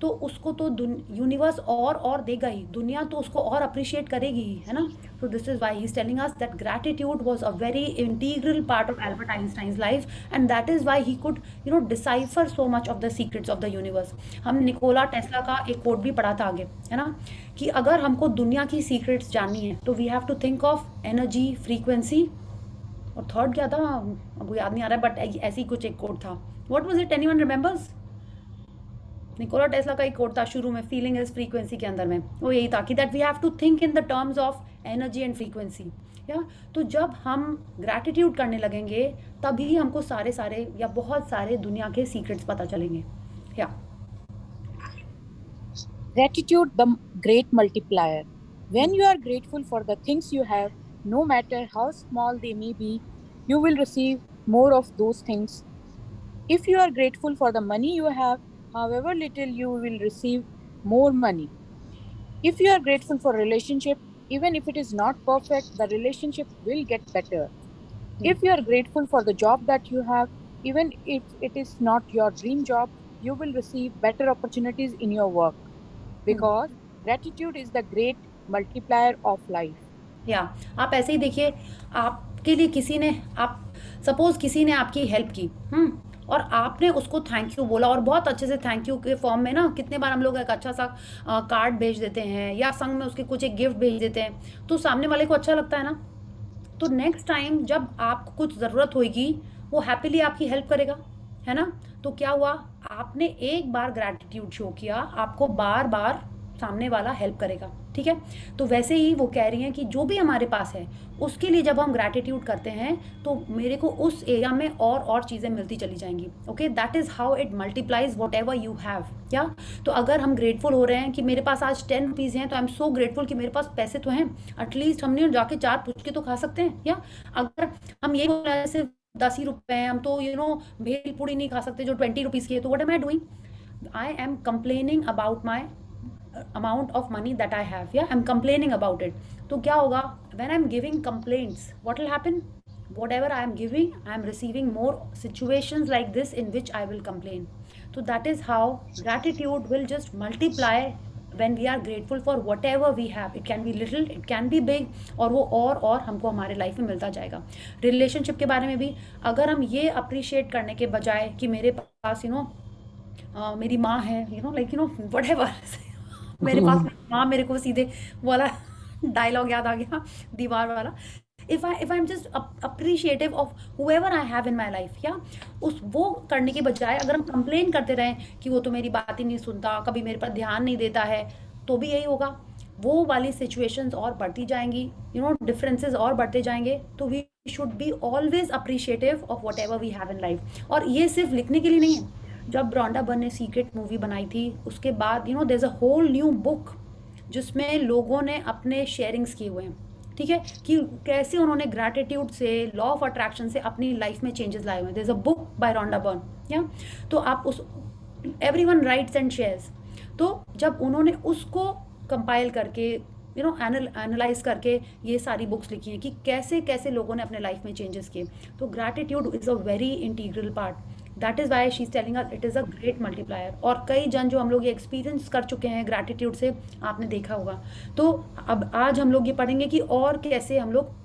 तो उसको तो यूनिवर्स और देगा ही, दुनिया तो उसको और अप्रिशिएट करेगी ही, है ना। तो this is why he is telling us that gratitude was a very integral part of Albert Einstein's life and that is why he could decipher so much of the secrets of the universe. हम Nikola Tesla का एक coat भी पढ़ा था आगे, है ना, कि अगर हमको दुनिया की सीक्रेट्स जाननी है तो we have to think of energy, frequency, और थर्ड क्या था अब याद नहीं आ रहा है, बट ऐसी कुछ एक कोट था। What was it, anyone remembers? Nikola Tesla का एक कोट था शुरू में, फीलिंग इज फ्रीक्वेंसी के अंदर में, वो यही था कि that we have to think in the terms of energy and frequency. या तो जब हम ग्रैटिट्यूड करने लगेंगे तभी हमको सारे सारे या बहुत सारे दुनिया के सीक्रेट्स पता चलेंगे। या Gratitude, the great multiplier. When you are grateful for the things you have, no matter how small they may be, you will receive more of those things. If you are grateful for the money you have, however little, you will receive more money. If you are grateful for relationship, even if it is not perfect, the relationship will get better. If you are grateful for the job that you have, even if it is not your dream job, you will receive better opportunities in your work. Because gratitude is the great multiplier of life. या आप ऐसे ही देखिए, आपके लिए किसी ने, आप suppose किसी ने आपकी हेल्प की, और आपने उसको थैंक यू बोला, और बहुत अच्छे से थैंक यू के फॉर्म में ना, कितने बार हम लोग एक अच्छा सा कार्ड भेज देते हैं या संग में उसके कुछ एक गिफ्ट भेज देते हैं, तो सामने वाले को अच्छा लगता है ना। तो नेक्स्ट टाइम जब आपको कुछ ज़रूरत होगी वो हैप्पीली आपकी हेल्प करेगा, है ना। तो क्या हुआ, आपने एक बार ग्रैटिट्यूड शो किया, आपको बार बार सामने वाला हेल्प करेगा, ठीक है। तो वैसे ही वो कह रही हैं कि जो भी हमारे पास है उसके लिए जब हम ग्रैटिट्यूड करते हैं तो मेरे को उस एरिया में और चीज़ें मिलती चली जाएंगी। Okay, that is how it multiplies what ever you have. या तो अगर हम ग्रेटफुल हो रहे हैं कि मेरे पास आज 10 रुपीज़ हैं, तो आई एम सो ग्रेटफुल कि मेरे पास पैसे तो हैं, एटलीस्ट हमने जाके 4 पूछ के तो खा सकते हैं। या अगर हम ये बोल रहे हैं सिर्फ 10 ही रुपए हैं, हम तो भेल पूड़ी नहीं खा सकते जो 20 रुपीज़ की है, तो what am I doing, I am complaining about my amount of money that I have. Yeah, I'm complaining about it. तो क्या होगा, when I'm giving complaints, what will happen, whatever I am giving, I am receiving more situations like this in which I will complain. So that is how gratitude will just multiply when we are grateful for whatever we have. It can be little, it can be big, और वो और हमको हमारे life में मिलता जाएगा। Relationship के बारे में भी अगर हम ये अप्रिशिएट करने के बजाय कि मेरे पास मेरी माँ है, whatever, मेरे पास माँ, मेरे को सीधे वाला डायलॉग याद आ गया, दीवार वाला, if I am just appreciative of whoever I have in my life, या वो करने के बजाय अगर हम कंप्लेन करते रहें कि वो तो मेरी बात ही नहीं सुनता, कभी मेरे पर ध्यान नहीं देता है, तो भी यही होगा, वो वाली सिचुएशंस और बढ़ती जाएंगी, डिफरेंसेस और बढ़ते जाएंगे। तो we should be always appreciative of whatever we have in life. और ये सिर्फ लिखने के लिए नहीं है, जब रॉन्डा बर्न ने सीक्रेट मूवी बनाई थी उसके बाद there is a whole new book जिसमें लोगों ने अपने शेयरिंग्स किए हुए हैं, ठीक है, कि कैसे उन्होंने ग्रैटिट्यूड से, लॉ ऑफ अट्रैक्शन से अपनी लाइफ में चेंजेस लाए हुए हैं। There is a book by Rhonda Byrne, या तो आप उस एवरीवन राइट्स एंड शेयर्स, तो जब उन्होंने उसको कंपाइल करके एनालाइज करके ये सारी बुक्स लिखी हैं कि कैसे कैसे लोगों ने अपने लाइफ में चेंजेस किए। तो gratitude is a very integral part, that is why she is telling us it is a great multiplier. और कई जन जो हम लोग ये एक्सपीरियंस कर चुके हैं ग्रैटिट्यूड से, आपने देखा होगा। तो अब आज हम लोग ये पढ़ेंगे कि और कैसे हम लोग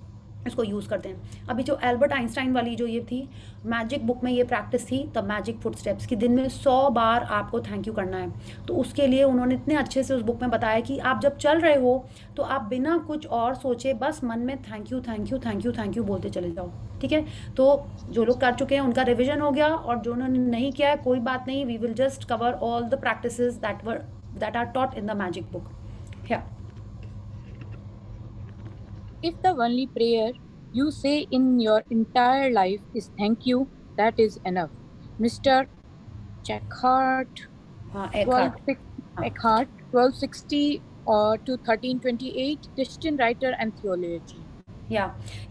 इसको यूज़ करते हैं। अभी जो एल्बर्ट आइंस्टाइन वाली जो ये थी मैजिक बुक में, ये प्रैक्टिस थी द मैजिक फुटस्टेप्स की, दिन में 100 बार आपको थैंक यू करना है। तो उसके लिए उन्होंने इतने अच्छे से उस बुक में बताया कि आप जब चल रहे हो तो आप बिना कुछ और सोचे बस मन में thank you thank you thank you thank you बोलते चले जाओ, ठीक है। तो जो लोग कर चुके हैं उनका रिविजन हो गया, और जो उन्होंने नहीं किया है कोई बात नहीं, we will just cover all the practices that are taught in the magic book. या If the only prayer you say in your entire life is thank you, that is enough. Mr. Eckhart, Eckhart, 1260 to 1328, Christian writer and theologian. या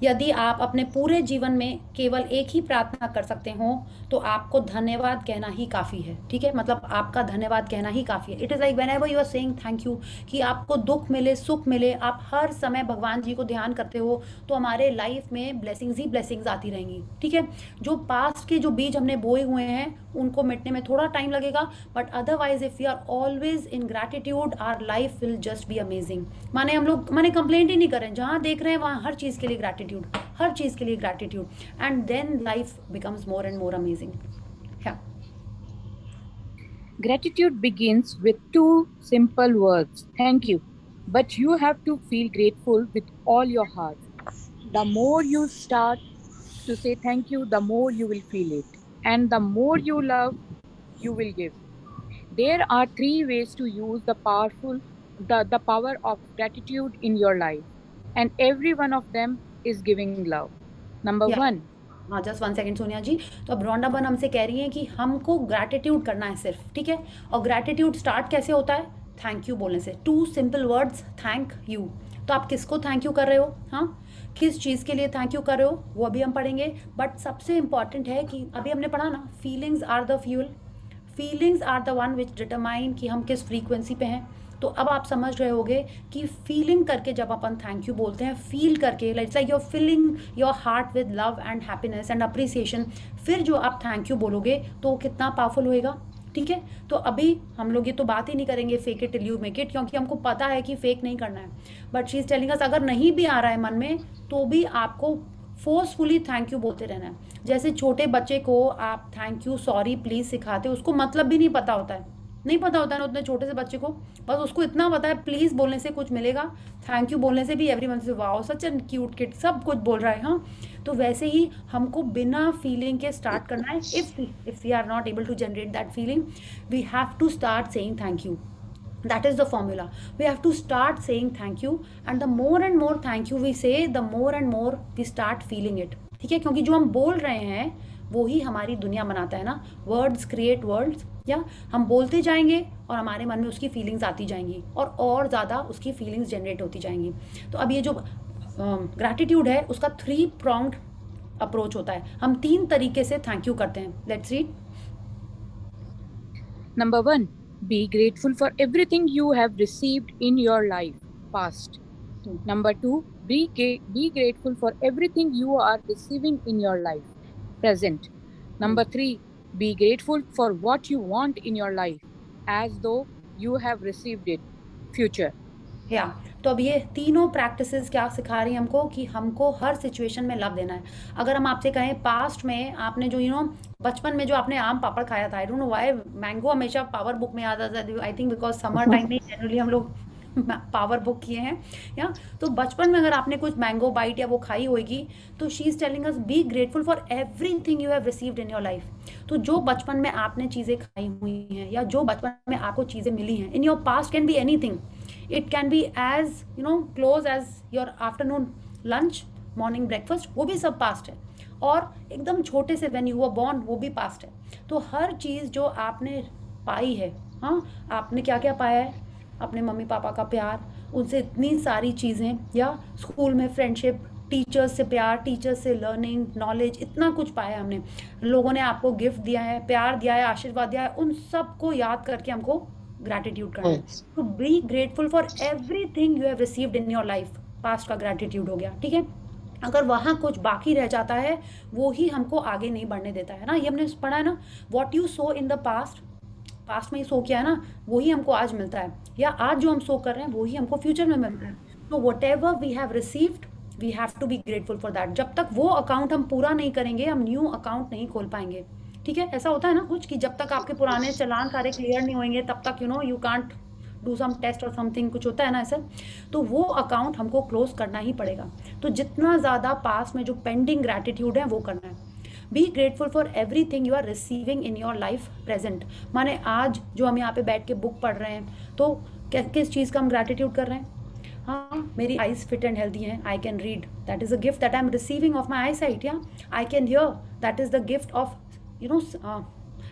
यदि आप अपने पूरे जीवन में केवल एक ही प्रार्थना कर सकते हो तो आपको धन्यवाद कहना ही काफ़ी है, ठीक है। मतलब आपका धन्यवाद कहना ही काफ़ी है। It is like whenever you are saying thank you, कि आपको दुख मिले सुख मिले, आप हर समय भगवान जी को ध्यान करते हो तो हमारे लाइफ में ब्लेसिंग्स ही ब्लेसिंग्स आती रहेंगी, ठीक है। जो पास्ट के जो बीज हमने बोए हुए हैं उनको मिटने में थोड़ा टाइम लगेगा, but otherwise if you are always in gratitude our life will just be amazing. माने हम लोग कंप्लेंट ही नहीं करें, जहाँ देख रहे हैं वहाँ हर चीज़ के लिए ग्रैटिट्यूड, हर चीज़ के लिए gratitude, and then life becomes more and more amazing. Gratitude begins with two simple words, thank you. But you have to feel grateful with all your heart. The more you start to say thank you, the more you will feel it. And the more you love, you will give. There are three ways to use the power of gratitude in your life, and every one of them is giving love. Number या one, हाँ, just one second Sonia जी। तो अब रोंडा बन हमसे कह रही हैं कि हमको ग्रैटिट्यूड करना है सिर्फ, ठीक है। और ग्रैटिट्यूड स्टार्ट कैसे होता है? थैंक यू बोलने से। Two simple words, thank you. तो आप किसको थैंक यू कर रहे हो? हाँ, किस चीज़ के लिए थैंक यू कर रहे हो वो अभी हम पढ़ेंगे। बट सबसे इंपॉर्टेंट है कि अभी हमने पढ़ा ना, feelings are the fuel, feelings are the one which determine कि हम किस फ्रीक्वेंसी पे हैं। तो अब आप समझ रहे होगे कि फीलिंग करके जब अपन थैंक यू बोलते हैं, फील करके, it's like you're filling your heart with love and happiness and appreciation, फिर जो आप थैंक यू बोलोगे तो वो कितना पावरफुल होएगा, ठीक है। तो अभी हम लोग ये तो बात ही नहीं करेंगे fake it till you make it, क्योंकि हमको पता है कि फेक नहीं करना है। बट शी इज टेलिंग अस अगर नहीं भी आ रहा है मन में तो भी आपको फोर्सफुली थैंक यू बोलते रहना है। जैसे छोटे बच्चे को आप थैंक यू, सॉरी, प्लीज़ सिखाते, उसको मतलब भी नहीं पता होता है, नहीं पता होता है ना उतने छोटे से बच्चे को, बस उसको इतना पता है प्लीज़ बोलने से कुछ मिलेगा, थैंक यू बोलने से भी एवरीवन से wow such an cute kid, सब कुछ बोल रहा है। हाँ, तो वैसे ही हमको बिना फीलिंग के स्टार्ट करना है। If we are not able to generate that feeling, we have to start saying thank you. That is the formula. We have to start saying thank you, and the more and more thank you we say, the more and more we start feeling it, ठीक है। क्योंकि जो हम बोल रहे हैं वो ही हमारी दुनिया बनाता है ना। वर्ड्स क्रिएट वर्ल्ड्स, या हम बोलते जाएंगे और हमारे मन में उसकी फीलिंग्स आती जाएंगी और ज़्यादा उसकी फीलिंग्स जनरेट होती जाएंगी। तो अब ये जो ग्रैटिट्यूड है उसका 3 pronged अप्रोच होता है। हम 3 तरीके से थैंक यू करते हैं। Let's read. number one, be grateful for everything you have received in your life, past. Number two, be grateful for everything you are receiving in your life, present. Number three, be grateful for what you want in your life, as though you have received it, future. या तो अब ये तीनों practices क्या सिखा रही हैं हमको कि हमको हर सिचुएशन में लव देना है। अगर हम आपसे कहें पास्ट में आपने जो बचपन में जो आपने आम पापड़ खाया था, I don't know why mango हमेशा पावर बुक में याद आता है। I think because summer time में जनरली हम लोग पावर बुक किए हैं, या तो बचपन में अगर आपने कुछ मैंगो बाइट या वो खाई होगी, तो she is telling us B grateful for everything you have received in your life. तो जो बचपन में आपने चीज़ें खाई हुई हैं या जो बचपन में आपको चीज़ें मिली हैं, in your past can be anything, it can be as close as your afternoon lunch, morning breakfast, वो भी सब पास्ट है। और एकदम छोटे से व्हेन यू वर बॉर्न, वो भी पास्ट है। तो हर चीज़ जो आपने पाई है, हाँ, आपने क्या क्या पाया है? अपने मम्मी पापा का प्यार, उनसे इतनी सारी चीज़ें, या स्कूल में फ्रेंडशिप, टीचर्स से प्यार, टीचर्स से लर्निंग, नॉलेज, इतना कुछ पाया हमने। लोगों ने आपको गिफ्ट दिया है, प्यार दिया है, आशीर्वाद दिया है, उन सब को याद करके हमको ग्रैटिट्यूड करना है। तो B grateful for everything you have received in your life, past का ग्रैटिट्यूड हो गया, ठीक है। अगर वहाँ कुछ बाकी रह जाता है वो ही हमको आगे नहीं बढ़ने देता है ना। ये हमने पढ़ा है ना, what you so in the past, past में ही सो किया है ना, वही हमको आज मिलता है, या आज जो हम सो कर रहे हैं वही हमको फ्यूचर में मिलता है। तो whatever we have received we have to be grateful for that. जब तक वो अकाउंट हम पूरा नहीं करेंगे, हम न्यू अकाउंट नहीं खोल पाएंगे, ठीक है। ऐसा होता है ना कुछ कि जब तक आपके पुराने चालान सारे क्लियर नहीं होंगे तब तक you can't do some test और समथिंग, कुछ होता है ना ऐसा। तो वो अकाउंट हमको क्लोज करना ही पड़ेगा। तो जितना ज़्यादा पास में जो पेंडिंग ग्रैटिट्यूड है वो करना है। Be grateful for everything you are receiving in your life present. माने आज जो हम यहाँ पे बैठ के बुक पढ़ रहे हैं, तो किस चीज़ का हम ग्रैटिट्यूड कर रहे हैं? हाँ, मेरी आईज फिट एंड हेल्दी हैं, I can read, that is a gift that I am receiving of my eyesight. Yeah I can hear, that is the gift of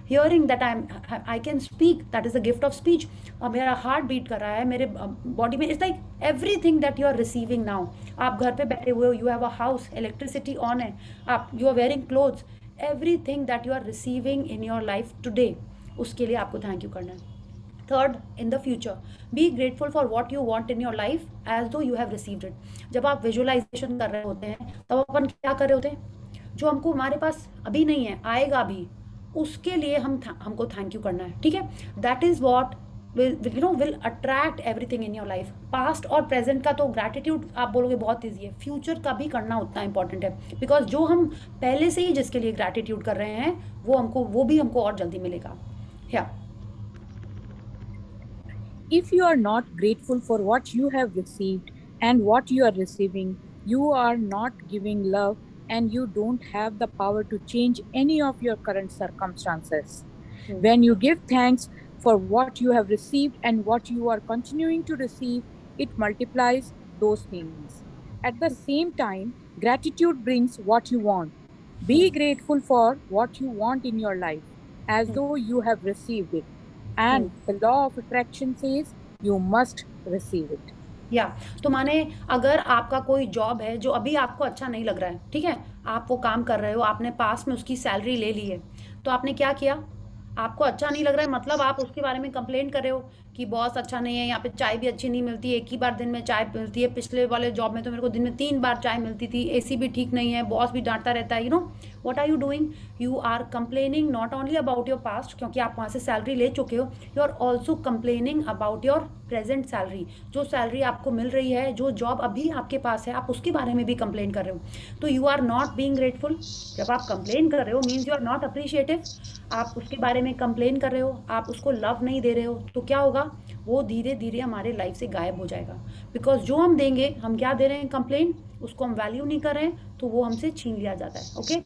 hearing, that I can speak, that is the gift of speech. मेरा heart beat कर रहा है मेरे body में। It's like everything that you are receiving now. आप घर पे बैठे हुए हो, you have a house, electricity on है, आप you are wearing clothes, everything that you are receiving in your life today, उसके लिए आपको थैंक यू करना है। Third, in the future, be grateful for what you want in your life as though you have received it. जब आप visualisation कर रहे होते हैं तब अपन क्या कर रहे होते हैं? जो हमको हमारे पास अभी नहीं है, आएगा भी, उसके लिए हमको थैंक यू करना है, ठीक है। That is what will attract everything in your life। Past और प्रेजेंट का तो ग्रैटिट्यूड आप बोलोगे बहुत ईजी है, फ्यूचर का भी करना उतना इंपॉर्टेंट है, बिकॉज जो हम पहले से ही जिसके लिए ग्रैटिट्यूड कर रहे हैं वो भी हमको और जल्दी मिलेगा। या If you are not grateful for what you have received and what you are receiving, you are not giving love and you don't have the power to change any of your current circumstances. When you give thanks for what you have received and what you are continuing to receive, it multiplies those things. At the same time, gratitude brings what you want. Be grateful for what you want in your life as though you have received it. And the law of attraction says you must receive it. या तो माने अगर आपका कोई job है जो अभी आपको अच्छा नहीं लग रहा है, ठीक है, आप वो काम कर रहे हो, आपने पास में उसकी सैलरी ले ली है, तो आपने क्या किया, आपको अच्छा नहीं लग रहा है, मतलब आप उसके बारे में कंप्लेन कर रहे हो कि बॉस अच्छा नहीं है, यहाँ पे चाय भी अच्छी नहीं मिलती है, एक ही बार दिन में चाय मिलती है, पिछले वाले जॉब में तो मेरे को दिन में 3 बार चाय मिलती थी, एसी भी ठीक नहीं है, बॉस भी डांटता रहता है, what are you doing, you are complaining not only about your past, क्योंकि आप वहाँ से सैलरी ले चुके हो, you are also complaining about your present salary, जो सैलरी आपको मिल रही है, जो जॉब अभी आपके पास है, आप उसके बारे में भी कंप्लेन कर रहे हो, तो you are not being grateful. जब आप कंप्लेन कर रहे हो means you are not appreciative, आप उसके बारे में कंप्लेन कर रहे हो, आप उसको लव नहीं दे रहे हो, तो क्या होगा, वो धीरे धीरे हमारे लाइफ से गायब हो जाएगा, बिकॉज जो हम देंगे, हम क्या दे रहे हैं, कंप्लेन, उसको हम वैल्यू नहीं कर रहे हैं, तो वो हमसे छीन लिया जाता है। Okay,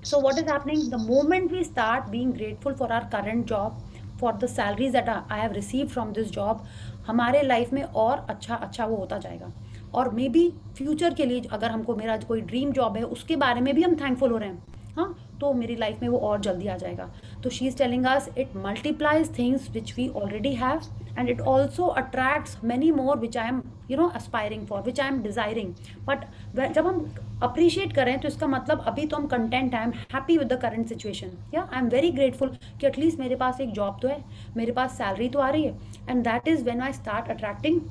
so what is happening, the moment we start being grateful for our current job, for the salaries that I have received from this job, हमारे लाइफ में और अच्छा वो होता जाएगा, और मे बी फ्यूचर के लिए अगर हमको मेरा कोई ड्रीम जॉब है उसके बारे में भी हम थैंकफुल हो रहे हैं, हाँ, तो मेरी लाइफ में वो और जल्दी आ जाएगा। तो she is telling us it multiplies things which we already have, and it also attracts many more which I am aspiring for, which I am desiring. But जब हम अप्रिशिएट करें तो इसका मतलब अभी तो हम content, I am happy with the current situation, या आई एम वेरी ग्रेटफुल कि एटलीस्ट मेरे पास एक जॉब तो है, मेरे पास सैलरी तो आ रही है, and that is when I start attracting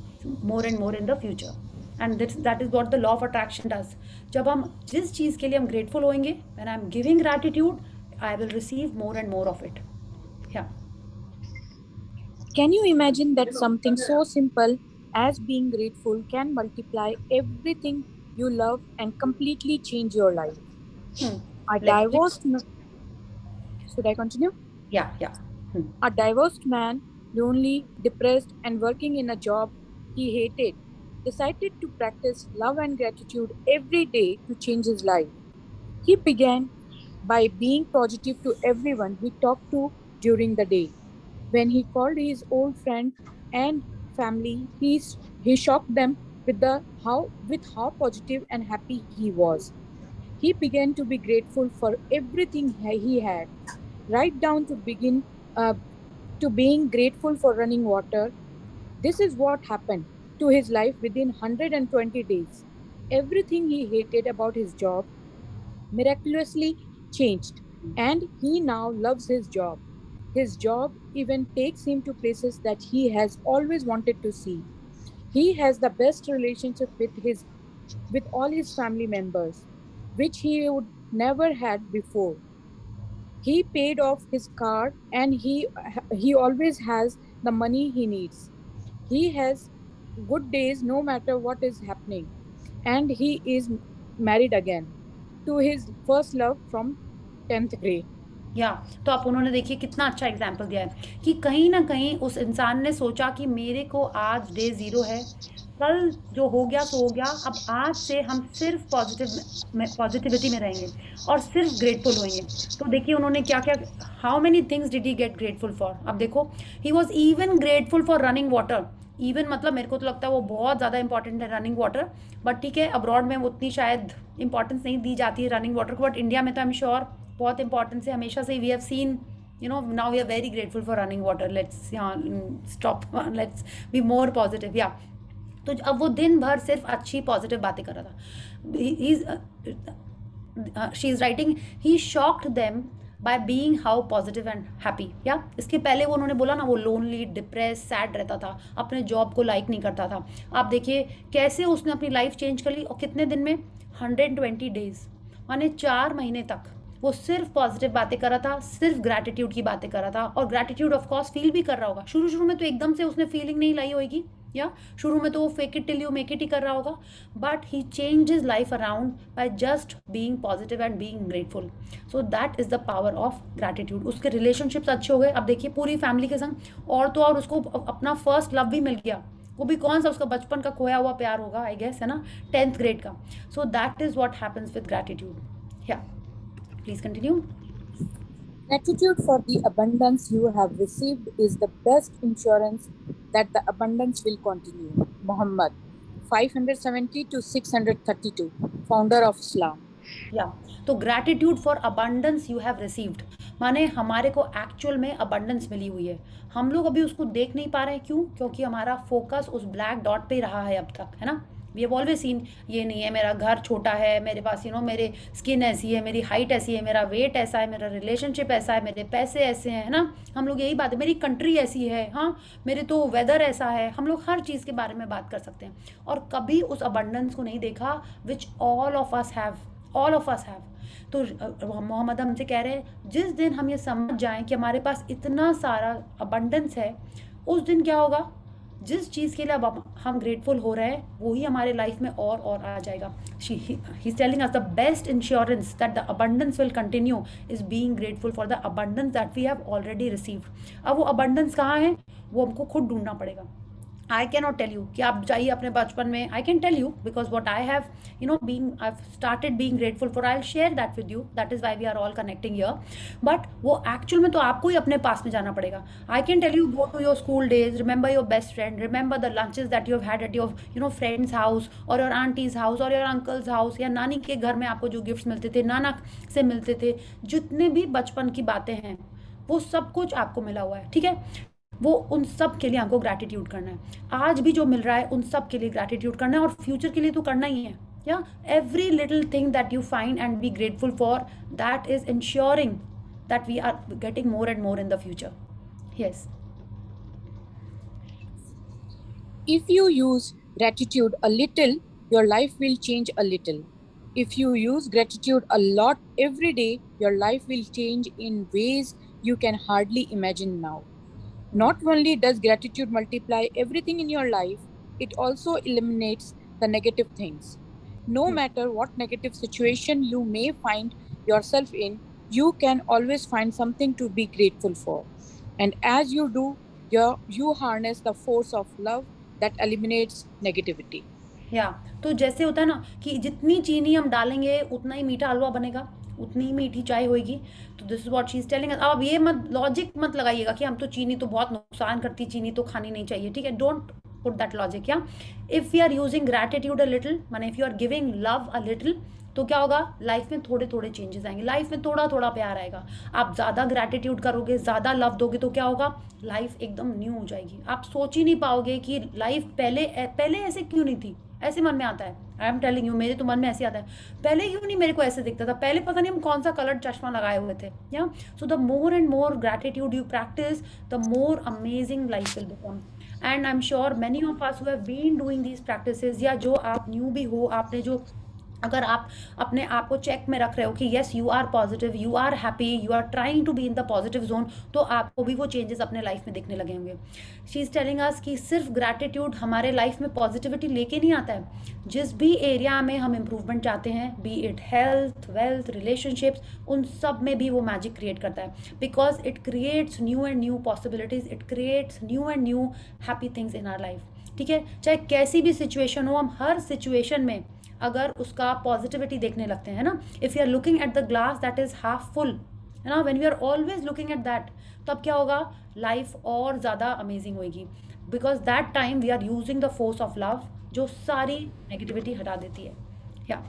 more and more in the future, and that is what the law of attraction does. जब हम जिस चीज़ के लिए हम ग्रेटफुल होंगे, when I am giving gratitude, I will receive more and more of it. या Can you imagine that something so simple as being grateful can multiply everything you love and completely change your life? A divorced Should I continue? Yeah. A divorced man, lonely, depressed, and working in a job he hated, decided to practice love and gratitude every day to change his life. He began by being positive to everyone he talked to during the day. When he called his old friend and family, he shocked them with how positive and happy he was. He began to be grateful for everything he had, right down to being grateful for running water. This is what happened to his life within 120 days. Everything he hated about his job miraculously changed, and he now loves his job. His job even takes him to places that he has always wanted to see. He has the best relationship with all his family members, which he would never had before. He paid off his car, and he always has the money he needs. He has good days no matter what is happening, and he is married again to his first love from 10th grade. या तो आप उन्होंने देखिए कितना अच्छा example दिया है कि कहीं ना कहीं उस इंसान ने सोचा कि मेरे को आज डे 0 है, कल जो हो गया सो हो गया, अब आज से हम सिर्फ पॉजिटिविटी में रहेंगे और सिर्फ ग्रेटफुल होंगे। तो देखिए उन्होंने क्या क्या, how many things did he get grateful for. अब देखो, he was even grateful for running water. Even मतलब मेरे को तो लगता है वो बहुत ज़्यादा इंपॉर्टेंट है रनिंग वाटर, बट ठीक है, अब्रॉड में उतनी शायद इंपॉर्टेंस नहीं दी जाती है रनिंग वाटर को, बट इंडिया में तो आई एम श्योर बहुत इंपॉर्टेंस है हमेशा से। We have seen now we are very grateful for running water. Let's stop, let's be more positive. या तो अब वो दिन भर सिर्फ अच्छी पॉजिटिव बातें कर रहा था। She is writing he shocked them by being how positive and happy. या इसके पहले वो उन्होंने बोला ना, वो लोनली, डिप्रेस, सैड रहता था, अपने जॉब को लाइक नहीं करता था। आप देखिए कैसे उसने अपनी लाइफ चेंज कर ली, और कितने दिन में, 120 डेज, माने 4 महीने तक वो सिर्फ पॉजिटिव बातें कर रहा था, सिर्फ ग्रैटिट्यूड की बातें कर रहा था। और ग्रैटिट्यूड ऑफ कोर्स फील भी कर रहा होगा। शुरू में तो एकदम से उसने फीलिंग नहीं लाई होगी, या शुरू में तो वो fake it till you make it ही कर रहा होगा, but he change his life around by just being positive and being grateful. So that is the power of gratitude. उसके रिलेशनशिप्स अच्छे हो गए। अब देखिए पूरी फैमिली के संग, और तो और उसको अपना फर्स्ट लव भी मिल गया, वो भी कौन सा, उसका बचपन का खोया हुआ प्यार होगा आई गेस, है ना, 10th ग्रेड का। So that is what happens with gratitude. Yeah please continue. Gratitude for the abundance you have received is the best insurance that the abundance will continue. Muhammad, 570 to 632, founder of Islam. या तो gratitude for abundance you have received, माने हमारे को actual में abundance मिली हुई है, हम लोग अभी उसको देख नहीं पा रहे हैं। क्यों? क्योंकि हमारा फोकस उस ब्लैक डॉट पे रहा है अब तक, है ना। वी हैव ऑलवेज सीन ये नहीं है, मेरा घर छोटा है, मेरे पास मेरे स्किन ऐसी है, मेरी हाइट ऐसी है, मेरा वेट ऐसा है, मेरा रिलेशनशिप ऐसा है, मेरे पैसे ऐसे हैं, है ना। हम लोग यही बात है, मेरी कंट्री ऐसी है, हाँ मेरे तो वेदर ऐसा है, हम लोग हर चीज़ के बारे में बात कर सकते हैं और कभी उस अबंडेंस को नहीं देखा which all of us have. तो मोहम्मद हमसे कह रहे हैं जिस दिन हम ये समझ जाएं कि हमारे पास इतना सारा अबंडेंस है, उस दिन क्या होगा, जिस चीज़ के लिए अब हम ग्रेटफुल हो रहे हैं वही हमारे लाइफ में और आ जाएगा। He is telling us the best insurance that the abundance will continue is being grateful for the abundance that we have already received. अब वो अबंडेंस कहाँ है, वो हमको खुद ढूंढना पड़ेगा। I can not tell you कि आप जाइए अपने बचपन में, I can tell you because what I have being I started being grateful for, I share that with you, that is why we are all connecting here. But वो actual में तो आपको ही अपने पास में जाना पड़ेगा। I can tell you, go to your school days, remember your best friend, remember the lunches that you have had at your friends house और योर आंटीज हाउस और योर अंकल्स हाउस, या नानी के घर में आपको जो गिफ्ट्स मिलते थे, नाना से मिलते थे, जितने भी बचपन की बातें हैं वो सब कुछ आपको मिला हुआ है, ठीक है। वो उन सब के लिए हमको ग्रैटिट्यूड करना है। आज भी जो मिल रहा है उन सब के लिए ग्रैटिट्यूड करना है और फ्यूचर के लिए तो करना ही है। या every little thing that you find and be grateful for, that is insuring that we are getting more and more in the future. Yes, If you use gratitude a little, your life will change a little. If you use gratitude a lot every day, your life will change in ways you can hardly imagine now. Not only does gratitude multiply everything in your life, it also eliminates the negative things. No matter what negative situation you may find yourself in, you can always find something to be grateful for. And as you do, you harness the force of love that eliminates negativity. या तो जैसे होता है ना कि जितनी चीनी हम डालेंगे उतना ही मीठा हलवा बनेगा, उतनी ही मीठी चाय होगी। तो this is what she is telling. अब ये मत लॉजिक मत लगाइएगा कि हम तो चीनी तो बहुत नुकसान करती, चीनी तो खानी नहीं चाहिए, ठीक है। Don't put that logic. Yeah if we are using gratitude a little, माने if you are giving love a little, तो क्या होगा, लाइफ में थोड़े थोड़े चेंजेस आएंगे, लाइफ में थोड़ा थोड़ा प्यार आएगा। आप ज़्यादा ग्रैटिट्यूड करोगे, ज़्यादा लव दोगे तो क्या होगा, लाइफ एकदम न्यू हो जाएगी। आप सोच ही नहीं पाओगे कि लाइफ पहले ऐसे क्यों नहीं थी, ऐसे मन में आता है। आई एम टेलिंग यू, मेरे तो मन में ऐसे आता है, पहले क्यों नहीं मेरे को ऐसे दिखता था, पहले पता नहीं हम कौन सा कलर चश्मा लगाए हुए थे। या so the more and more gratitude you practice, the more amazing life will become. And I am sure many of us who have been doing these practices, या जो आप न्यू भी हो, आपने जो, अगर आप अपने आप को चेक में रख रहे हो कि yes you are positive, you are happy, you are trying to be in the positive zone, तो आपको भी वो चेंजेस अपने लाइफ में दिखने लगे होंगे। शी इज़ टेलिंग अस कि सिर्फ ग्रैटिट्यूड हमारे लाइफ में पॉजिटिविटी लेके नहीं आता है। जिस भी एरिया में हम इम्प्रूवमेंट चाहते हैं, be it health, wealth, relationships, उन सब में भी वो मैजिक क्रिएट करता है, because it creates new and new possibilities, it creates new and new happy things in our life, ठीक है। चाहे कैसी भी सिचुएशन हो, हम हर सिचुएशन में अगर उसका पॉजिटिविटी देखने लगते हैं ना, if you are looking at the glass that is half full, है ना, when we are always looking at that, तब क्या होगा, लाइफ और ज़्यादा अमेजिंग होगी, because that time we are using the force of love, जो सारी नेगेटिविटी हटा देती है। या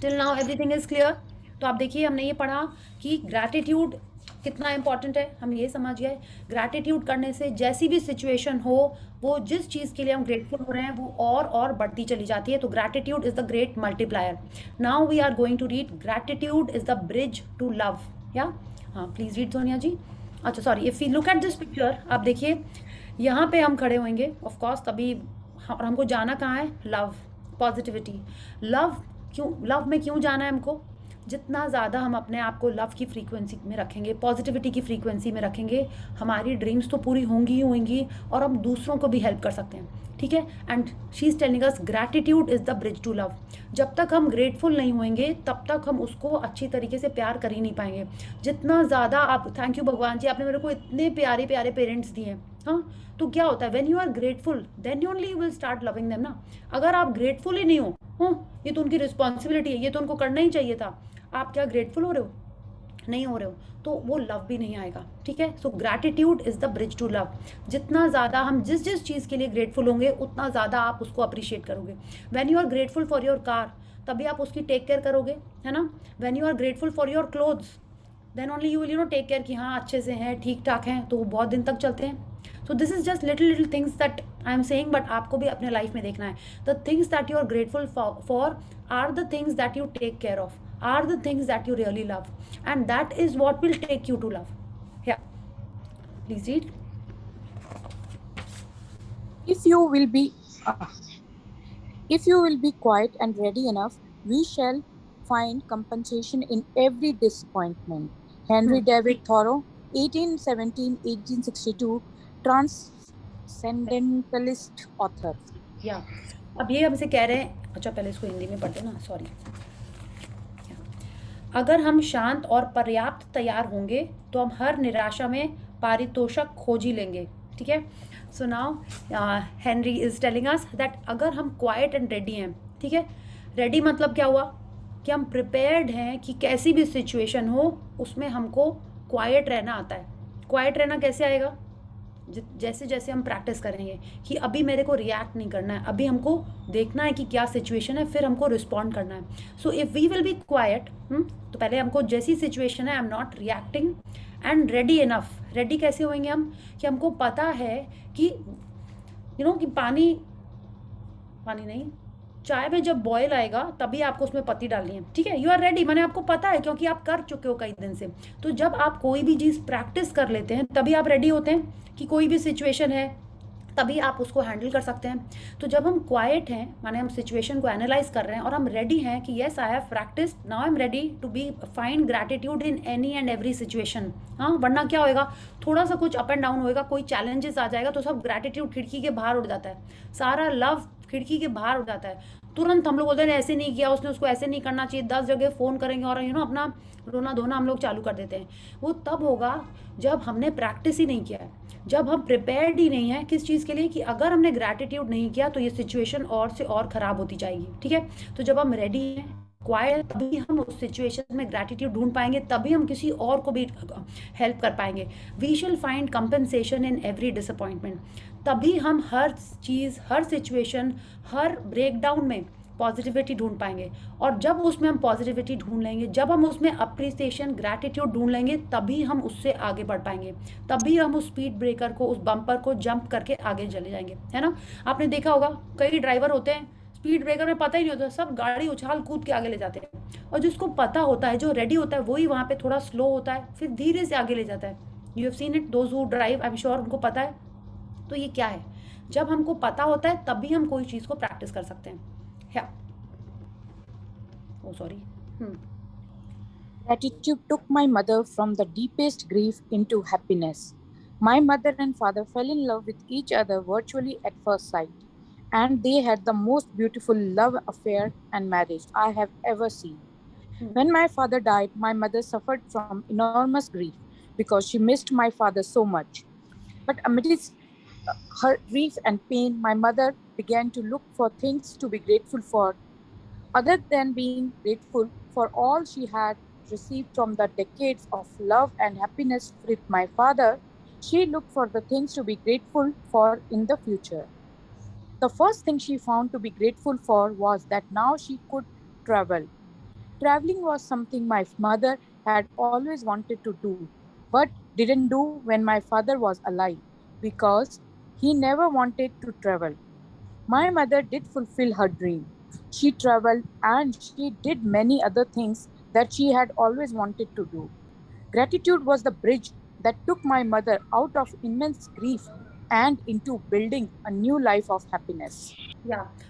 till now everything is clear. तो आप देखिए, हमने ये पढ़ा कि ग्रैटिट्यूड कितना इंपॉर्टेंट है, हम ये समझ गए। ग्रैटिट्यूड करने से जैसी भी सिचुएशन हो, वो जिस चीज़ के लिए हम ग्रेटफुल हो रहे हैं वो और बढ़ती चली जाती है। तो gratitude is the great multiplier. Now we are going to read gratitude is the bridge to love. या हाँ, प्लीज़ रीड सोनिया जी। अच्छा sorry, if you look at this picture, आप देखिए यहाँ पे हम खड़े होंगे ऑफकोर्स तभी, और हमको जाना कहाँ है, लव, पॉजिटिविटी। लव में क्यों जाना है हमको, जितना ज़्यादा हम अपने आप को लव की फ्रीक्वेंसी में रखेंगे, पॉजिटिविटी की फ्रीक्वेंसी में रखेंगे, हमारी ड्रीम्स तो पूरी होंगी ही होंगी और हम दूसरों को भी हेल्प कर सकते हैं, ठीक है। And she is telling us gratitude is the bridge to love. जब तक हम ग्रेटफुल नहीं होंगे तब तक हम उसको अच्छी तरीके से प्यार कर ही नहीं पाएंगे। जितना ज़्यादा आप, थैंक यू भगवान जी, आपने मेरे को इतने प्यारे प्यारे पेरेंट्स दिए हैं, हाँ। तो क्या होता है, when you are grateful then only you will start loving them ना। अगर आप ग्रेटफुल ही नहीं हो, ये तो उनकी रिस्पॉन्सिबिलिटी है, ये तो उनको करना ही चाहिए था, आप क्या ग्रेटफुल हो रहे हो, नहीं हो रहे हो तो वो लव भी नहीं आएगा, ठीक है। So gratitude is the bridge to love. जितना ज़्यादा हम जिस जिस चीज़ के लिए ग्रेटफुल होंगे उतना ज़्यादा आप उसको अप्रिशिएट करोगे। When you are grateful for your car तभी आप उसकी टेक केयर करोगे, है ना। When you are grateful for your clothes then only you will take care कि हाँ अच्छे से हैं, ठीक ठाक हैं, तो वो बहुत दिन तक चलते हैं। So this is just little things that I am saying, but आपको भी अपने लाइफ में देखना है। The things that you are grateful for are the things that you take care of, are the things that you really love, and that is what will take you to love. Yeah, please read. If you will be if you will be quiet and ready enough, we shall find compensation in every disappointment. Henry David Thoreau, 1817-1862, transcendentalist author. Yeah, अब ये हमसे कह रहे हैं, अच्छा पहले इसको हिंदी में पढ़ते ना, सॉरी। अगर हम शांत और पर्याप्त तैयार होंगे तो हम हर निराशा में पारितोषक खोज ही लेंगे, ठीक है। So now Henry is telling us that अगर हम क्वाइट एंड रेडी हैं, ठीक है। रेडी मतलब क्या हुआ कि हम प्रिपेयर्ड हैं कि कैसी भी सिचुएशन हो उसमें हमको क्वाइट रहना आता है। क्वाइट रहना कैसे आएगा? जैसे जैसे हम प्रैक्टिस करेंगे कि अभी मेरे को रिएक्ट नहीं करना है, अभी हमको देखना है कि क्या सिचुएशन है, फिर हमको रिस्पॉन्ड करना है। So if we will be quite, तो पहले हमको जैसी सिचुएशन है I am not reacting and ready enough. Ready कैसे होंगे हम कि हमको पता है कि कि पानी नहीं, चाय में जब बॉयल आएगा तभी आपको उसमें पत्ती डालनी है, ठीक है। यू आर रेडी, माने आपको पता है क्योंकि आप कर चुके हो कई दिन से। तो जब आप कोई भी चीज़ प्रैक्टिस कर लेते हैं तभी आप रेडी होते हैं कि कोई भी सिचुएशन है तभी आप उसको हैंडल कर सकते हैं। तो जब हम क्वाइट हैं माने हम सिचुएशन को एनालाइज कर रहे हैं और हम रेडी हैं कि yes I have practice, now I am ready to be find gratitude in any and every situation. हाँ, वरना क्या होएगा, थोड़ा सा कुछ अप एंड डाउन होएगा, कोई चैलेंजेस आ जाएगा तो सब ग्रैटिट्यूड खिड़की के बाहर उड़ जाता है, सारा लव खिड़की के बाहर उड़ जाता है। तुरंत हम लोग बोलते हैं ऐसे नहीं किया उसने, उसको ऐसे नहीं करना चाहिए, 10 जगह फ़ोन करेंगे और अपना रोना धोना हम लोग चालू कर देते हैं। वो तब होगा जब हमने प्रैक्टिस ही नहीं किया है, जब हम प्रिपेयर्ड ही नहीं है किस चीज़ के लिए कि अगर हमने ग्रैटिट्यूड नहीं किया तो ये सिचुएशन और से और ख़राब होती जाएगी, ठीक है। तो जब हम रेडी हैं, क्वाइट, तभी हम उस सिचुएशन में ग्रैटिट्यूड ढूंढ पाएंगे, तभी हम किसी और को भी हेल्प कर पाएंगे। We shall find compensation in every disappointment. तभी हम हर चीज़, हर सिचुएशन, हर ब्रेकडाउन में पॉजिटिविटी ढूंढ पाएंगे। और जब उसमें हम पॉजिटिविटी ढूंढ लेंगे, जब हम उसमें अप्रिसिएशन, ग्रैटिट्यूड ढूंढ लेंगे, तभी हम उससे आगे बढ़ पाएंगे, तभी हम उस स्पीड ब्रेकर को, उस बम्पर को जंप करके आगे चले जाएंगे, है ना। आपने देखा होगा कई ड्राइवर होते हैं स्पीड ब्रेकर में पता ही नहीं होता, सब गाड़ी उछाल कूद के आगे ले जाते हैं। और जिसको पता होता है, जो रेडी होता है, वही वहाँ पे थोड़ा स्लो होता है, फिर धीरे से आगे ले जाता है। You have seen it, those who drive, I am sure उनको पता है। तो ये क्या है, जब हमको पता होता है तभी हम कोई चीज़ को प्रैक्टिस कर सकते हैं। Oh, sorry. Gratitude took my mother from the deepest grief into happiness. My mother and father fell in love with each other virtually at first sight, and they had the most beautiful love affair and marriage I have ever seen. When my father died, my mother suffered from enormous grief because she missed my father so much. But amidst her grief and pain, my mother began to look for things to be grateful for. Other than being grateful for all she had received from the decades of love and happiness with my father, she looked for the things to be grateful for in the future. The first thing she found to be grateful for was that now she could travel. Traveling was something my mother had always wanted to do, but didn't do when my father was alive because he never wanted to travel. My mother did fulfill her dream. She traveled and she did many other things that she had always wanted to do. Gratitude was the bridge that took my mother out of immense grief and into building a new life of happiness.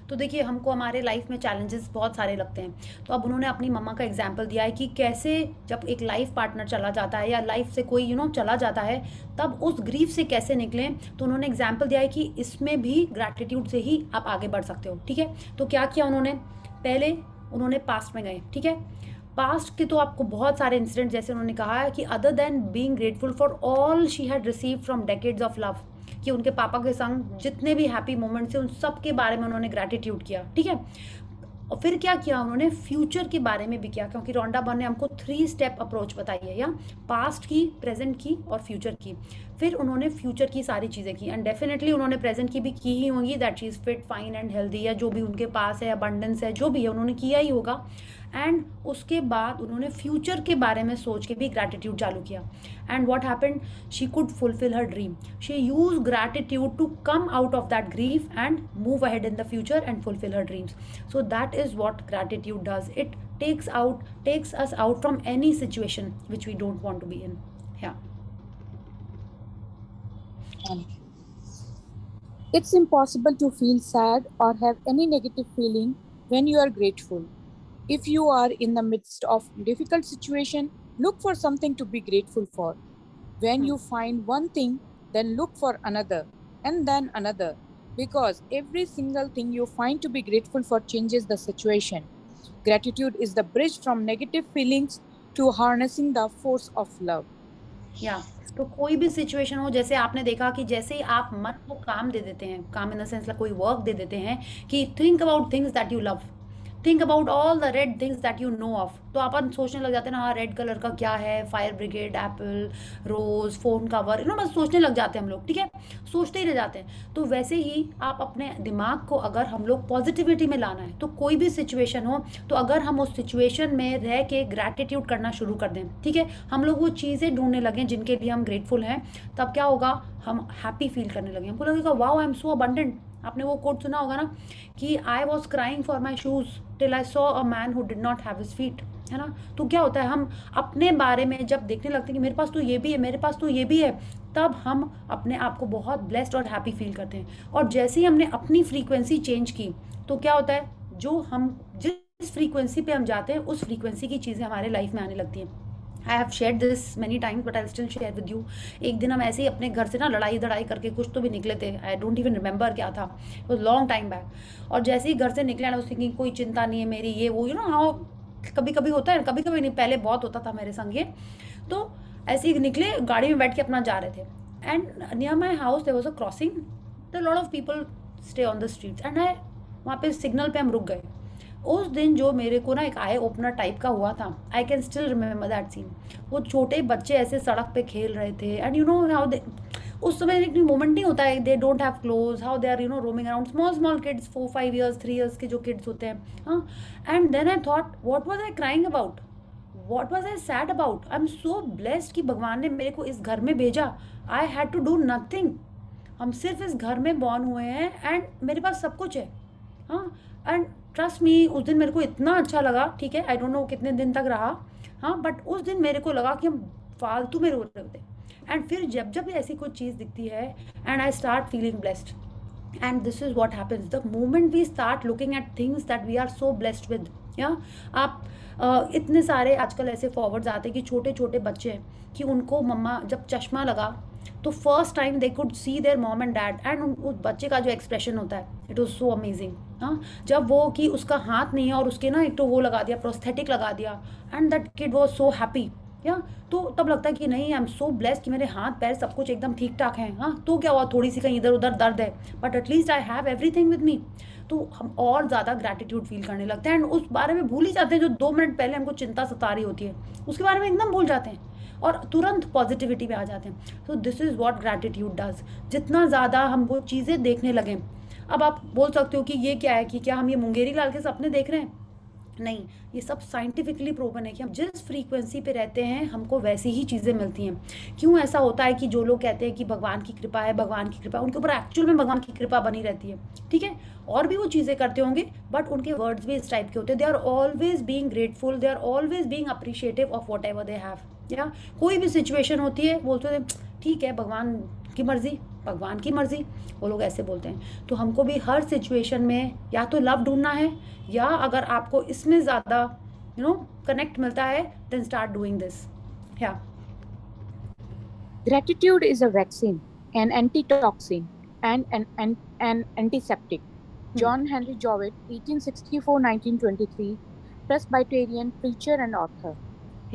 तो देखिए, हमको हमारे life में challenges बहुत सारे लगते हैं। तो अब उन्होंने अपनी मम्मा का एग्जाम्पल दिया है कि कैसे जब एक लाइफ पार्टनर चला जाता है या लाइफ से कोई चला जाता है, तब उस ग्रीफ से कैसे निकलें। तो उन्होंने एग्जाम्पल दिया है कि इसमें भी ग्रैटिट्यूड से ही आप आगे बढ़ सकते हो, ठीक है। तो क्या किया उन्होंने, पहले उन्होंने पास्ट में गए, ठीक है। पास्ट के तो आपको बहुत सारे इंसिडेंट, जैसे उन्होंने कहा है कि other than being grateful for all she had received from decades of love, कि उनके पापा के संग जितने भी हैप्पी मोमेंट्स थे उन सब के बारे में उन्होंने ग्रैटिट्यूड किया, ठीक है। और फिर क्या किया उन्होंने, फ्यूचर के बारे में भी किया, क्योंकि रोंडा बर्न ने हमको 3 स्टेप अप्रोच बताई है, या पास्ट की, प्रेजेंट की और फ्यूचर की। फिर उन्होंने फ्यूचर की सारी चीज़ें की, एंड डेफिनेटली उन्होंने प्रेजेंट की भी की ही होंगी, that she is fit, fine and healthy, या जो भी उनके पास है, अबंडेंस है, जो भी है उन्होंने किया ही होगा। एंड उसके बाद उन्होंने फ्यूचर के बारे में सोच के भी ग्रैटिट्यूड चालू किया। And what happened, she could fulfil her dream, she use gratitude to come out of that grief and move ahead in the future and fulfil her dreams. So that is what gratitude does. It takes us out from any situation which we don't want to be in. Yeah. It's impossible to feel sad or have any negative feeling when you are grateful. If you are in the midst of difficult situation, look for something to be grateful for. When you find one thing, then look for another and then another, because every single thing you find to be grateful for changes the situation. Gratitude is the bridge from negative feelings to harnessing the force of love. या तो कोई भी situation हो, जैसे आपने देखा कि जैसे ही आप मन को काम दे देते हैं, काम इन द सेंस कोई वर्क दे देते हैं कि think about things that you love, think about all the red things that you know of, तो अपन सोचने लग जाते हैं ना, हाँ रेड कलर का क्या है, फायर ब्रिगेड, एप्पल, रोज, फोन कवर, बस सोचने लग जाते हैं हम लोग, ठीक है, सोचते ही रह जाते हैं। तो वैसे ही आप अपने दिमाग को अगर हम लोग पॉजिटिविटी में लाना है, तो कोई भी सिचुएशन हो, तो अगर हम उस सिचुएशन में रह के ग्रैटिट्यूड करना शुरू कर दें, ठीक है, हम लोग वो चीज़ें ढूंढने लगें जिनके लिए हम ग्रेटफुल हैं, तब क्या होगा, हम हैप्पी फील करने लगें, हमको लगेगा wow I am so abundant. आपने वो कोट सुना होगा ना कि I was crying for my shoes till I saw a man who did not have his feet, है ना। तो क्या होता है, हम अपने बारे में जब देखने लगते हैं कि मेरे पास तो ये भी है, मेरे पास तो ये भी है, तब हम अपने आप को बहुत ब्लेस्ड और हैप्पी फील करते हैं। और जैसे ही हमने अपनी फ्रीक्वेंसी चेंज की, तो क्या होता है, जो हम जिस फ्रीक्वेंसी पे हम जाते हैं, उस फ्रीक्वेंसी की चीज़ें हमारे लाइफ में आने लगती हैं। I have share this many times but I still share with you. एक दिन हम ऐसे ही अपने घर से ना लड़ाई धड़ाई करके कुछ तो भी निकले थे, आई डोंट इवन रिमेंबर क्या था, it was long time back. और जैसे ही घर से निकले ना, उस थिंकिंग कोई चिंता नहीं है मेरी, ये वो, यू नो हाउ कभी कभी होता है, कभी कभी नहीं, पहले बहुत होता था मेरे संग ये। तो ऐसे ही निकले, गाड़ी में बैठ के अपना जा रहे थे, and near my house there was a crossing, the lot of people stay on the streets, and I वहाँ पे सिग्नल पे हम रुक गए। उस दिन जो मेरे को ना एक आई ओपनर टाइप का हुआ था, I can still remember that scene. वो छोटे बच्चे ऐसे सड़क पे खेल रहे थे, and you know how they, उस समय एक मोमेंट नहीं होता है, they don't have clothes, how they are roaming around, small kids, 4-5 years 3 years के जो किड्स होते हैं, हाँ। And then I thought what was I crying about, what was I sad about, I am so blessed कि भगवान ने मेरे को इस घर में भेजा, I had to do nothing, हम सिर्फ इस घर में बॉर्न हुए हैं एंड मेरे पास सब कुछ है, हाँ। एंड ट्रस्ट मी, उस दिन मेरे को इतना अच्छा लगा, ठीक है, आई डोंट नो कितने दिन तक रहा, हाँ, बट उस दिन मेरे को लगा कि हम फालतू में रो रहे होते। एंड फिर जब जब ऐसी कोई चीज़ दिखती है, and I start feeling blessed, and this is what happens the moment we start looking at things that we are so blessed with. या आप इतने सारे आजकल ऐसे फॉरवर्ड्स आते हैं कि छोटे छोटे बच्चे हैं कि उनको मम्मा जब चश्मा लगा तो first time they could see there mom and dad, and उस बच्चे का जो एक्सप्रेशन होता है, इट वॉज सो अमेजिंग, हाँ। जब वो कि उसका हाथ नहीं है और उसके ना एक तो वो लगा दिया, प्रोस्थेटिक लगा दिया, and that kid was so happy, या तो तब लगता है कि नहीं, आई एम सो ब्लेस्ड कि मेरे हाथ पैर सब कुछ एकदम ठीक ठाक हैं, हाँ। तो क्या हुआ, थोड़ी सी कहीं इधर उधर दर्द है, but at least I have everything with me. तो हम और ज़्यादा ग्रैटिट्यूड फील करने लगते हैं, एंड उस बारे में भूल ही जाते हैं जो 2 मिनट पहले हमको चिंता सता रही होती है, उसके बारे में एकदम भूल जाते हैं और तुरंत पॉजिटिविटी में आ जाते हैं। So this is what gratitude does. जितना ज़्यादा हम वो चीज़ें देखने लगें, अब आप बोल सकते हो कि ये क्या है, कि क्या हम ये मुंगेरी लाल के सपने देख रहे हैं, नहीं, ये सब साइंटिफिकली प्रूवन है कि हम जिस फ्रीक्वेंसी पे रहते हैं हमको वैसी ही चीज़ें मिलती हैं। क्यों ऐसा होता है कि जो लोग कहते हैं कि भगवान की कृपा है, भगवान की कृपा, उनके ऊपर एक्चुअल में भगवान की कृपा बनी रहती है, ठीक है, और भी वो चीज़ें करते होंगे, बट उनके वर्ड्स भी इस टाइप के होते हैं, they are always being grateful, they are always being appreciative of whatever they have. या कोई भी सिचुएशन होती है, बोलते हैं ठीक है, भगवान की मर्जी, भगवान की मर्जी, वो लोग ऐसे बोलते हैं। तो हमको भी हर सिचुएशन में या तो लव ढूंढना है, या अगर आपको इसमें ज़्यादा कनेक्ट मिलता है, देन स्टार्ट डूइंग दिस। या Gratitude is a vaccine, an antitoxin, and an antiseptic. John Henry Jowett, 1864-1923, Presbyterian preacher and author.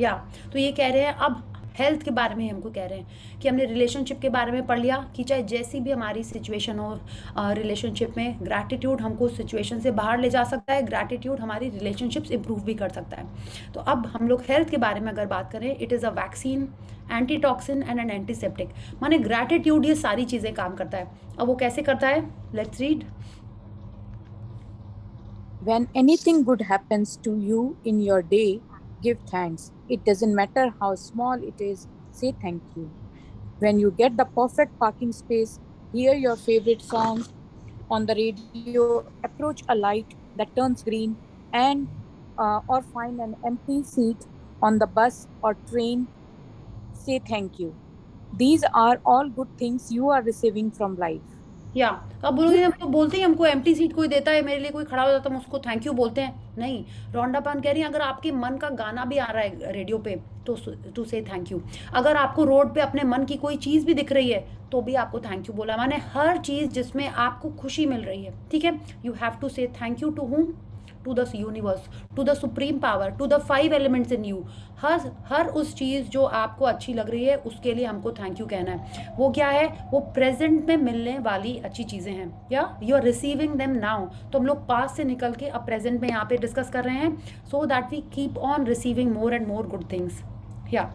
या तो ये कह रहे हैं, अब हेल्थ के बारे में हमको कह रहे हैं कि हमने रिलेशनशिप के बारे में पढ़ लिया कि चाहे जैसी भी हमारी सिचुएशन हो रिलेशनशिप में, ग्रैटिट्यूड हमको सिचुएशन से बाहर ले जा सकता है, ग्रैटिट्यूड हमारी रिलेशनशिप्स इंप्रूव भी कर सकता है। तो अब हम लोग हेल्थ के बारे में अगर बात करें, it is a vaccine, antitoxin and N antiseptic. माने ग्रैटिट्यूड ये सारी चीज़ें काम करता है। अब वो कैसे करता है, let's read. When anything good happens to you in your day, give thanks. It doesn't matter how small it is, say thank you. When you get the perfect parking space, hear your favorite song on the radio, approach a light that turns green, and or find an empty seat on the bus or train, say thank you. These are all good things you are receiving from life. या अब बोलोगे हमको बोलते ही हमको empty seat कोई देता है, मेरे लिए कोई खड़ा हो जाता है, हम उसको थैंक यू बोलते हैं? नहीं। रोंडा पान कह रही है अगर आपके मन का गाना भी आ रहा है रेडियो पे तो टू से थैंक यू। अगर आपको रोड पे अपने मन की कोई चीज़ भी दिख रही है तो भी आपको थैंक यू बोला। माने हर चीज़ जिसमें आपको खुशी मिल रही है, ठीक है, you have to say thank you to whom, to the universe, to the supreme power, to the 5 elements in you. हर उस चीज़ जो आपको अच्छी लग रही है उसके लिए हमको थैंक यू कहना है। वो क्या है, वो प्रेजेंट में मिलने वाली अच्छी चीज़ें हैं, या you are receiving them now. तो हम लोग पास से निकल के अब प्रेजेंट में यहाँ पे डिस्कस कर रहे हैं, so that we keep on receiving more and more good things. या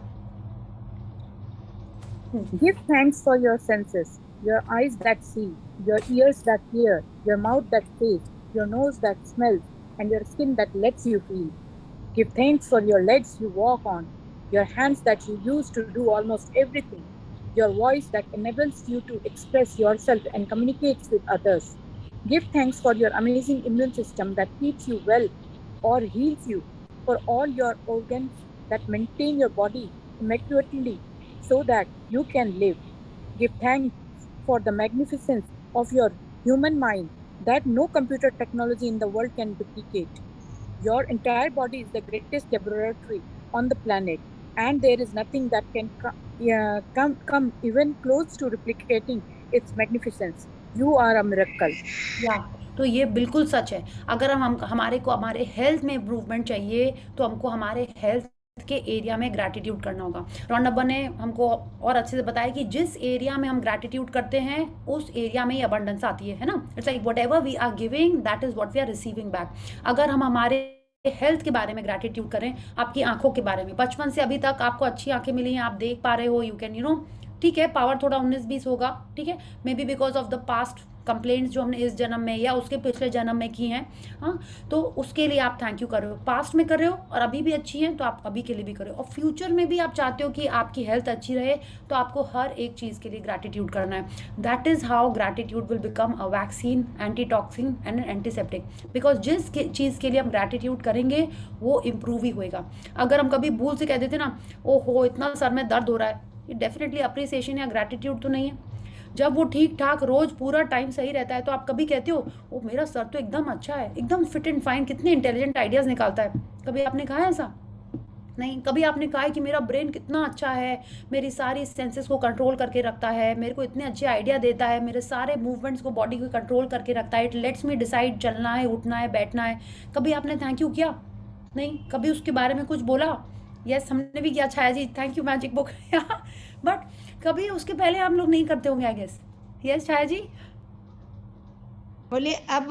Give thanks for your senses, your eyes that see, your ears that hear, your mouth that tastes, your nose that smells, and your skin that lets you feel. Give thanks for your legs you walk on, your hands that you use to do almost everything, your voice that enables you to express yourself and communicates with others. Give thanks for your amazing immune system that keeps you well or heals you, for all your organs that maintain your body immaculately so that you can live. Give thanks for the magnificence of your human mind that no computer technology in the world can duplicate. Your entire body is the greatest laboratory on the planet, and there is nothing that can come even close to replicating its magnificence. You are a miracle. या तो ये बिल्कुल सच है। अगर हम हमारे को हमारे हेल्थ में इम्प्रूवमेंट चाहिए तो हमको हमारे हेल्थ के एरिया में ग्रैटिट्यूड करना होगा। रॉन्डा ने हमको और अच्छे से बताया कि जिस एरिया में हम ग्रैटिट्यूड करते हैं उस एरिया में ही अबंडेंस आती है ना। It's like whatever we are giving that is what we are receiving back. अगर हम हमारे हेल्थ के बारे में ग्रैटिट्यूड करें, आपकी आंखों के बारे में, बचपन से अभी तक आपको अच्छी आंखें मिली हैं, आप देख पा रहे हो, यू कैन यू नो, ठीक है, पावर थोड़ा 19-20 होगा, ठीक है, may be because of the past complaints जो हमने इस जन्म में या उसके पिछले जन्म में की हैं, हाँ, तो उसके लिए आप थैंक यू कर रहे हो, पास्ट में कर रहे हो और अभी भी अच्छी हैं तो आप अभी के लिए भी कर रहे हो, और फ्यूचर में भी आप चाहते हो कि आपकी हेल्थ अच्छी रहे तो आपको हर एक चीज़ के लिए ग्रैटिट्यूड करना है। That is how gratitude will become a vaccine, antitoxin and N antiseptic, because जिस चीज़ के लिए हम ग्रैटिट्यूड करेंगे वो इम्प्रूव ही होएगा। अगर हम कभी भूल से कह देते ना, ओ हो इतना सर में दर्द हो रहा है, ये डेफिनेटली अप्रिसिएशन या ग्रैटिट्यूड तो नहीं है। जब वो ठीक ठाक रोज पूरा टाइम सही रहता है तो आप कभी कहते हो ओ मेरा सर तो एकदम अच्छा है, एकदम फिट एंड फाइन, कितने इंटेलिजेंट आइडियाज़ निकालता है। कभी आपने कहा है ऐसा? नहीं। कभी आपने कहा है कि मेरा ब्रेन कितना अच्छा है, मेरी सारी सेंसेस को कंट्रोल करके रखता है, मेरे को इतने अच्छे आइडिया देता है, मेरे सारे मूवमेंट्स को बॉडी को कंट्रोल करके रखता है, इट लेट्स मी डिसाइड चलना है, उठना है, बैठना है। कभी आपने थैंक यू किया? नहीं। कभी उसके बारे में कुछ बोला? यस, हमने भी किया Chhaya ji, thank you magic book. But कभी उसके पहले हम लोग नहीं करते होंगे आई गेस। यस छाया जी? बोलिए अब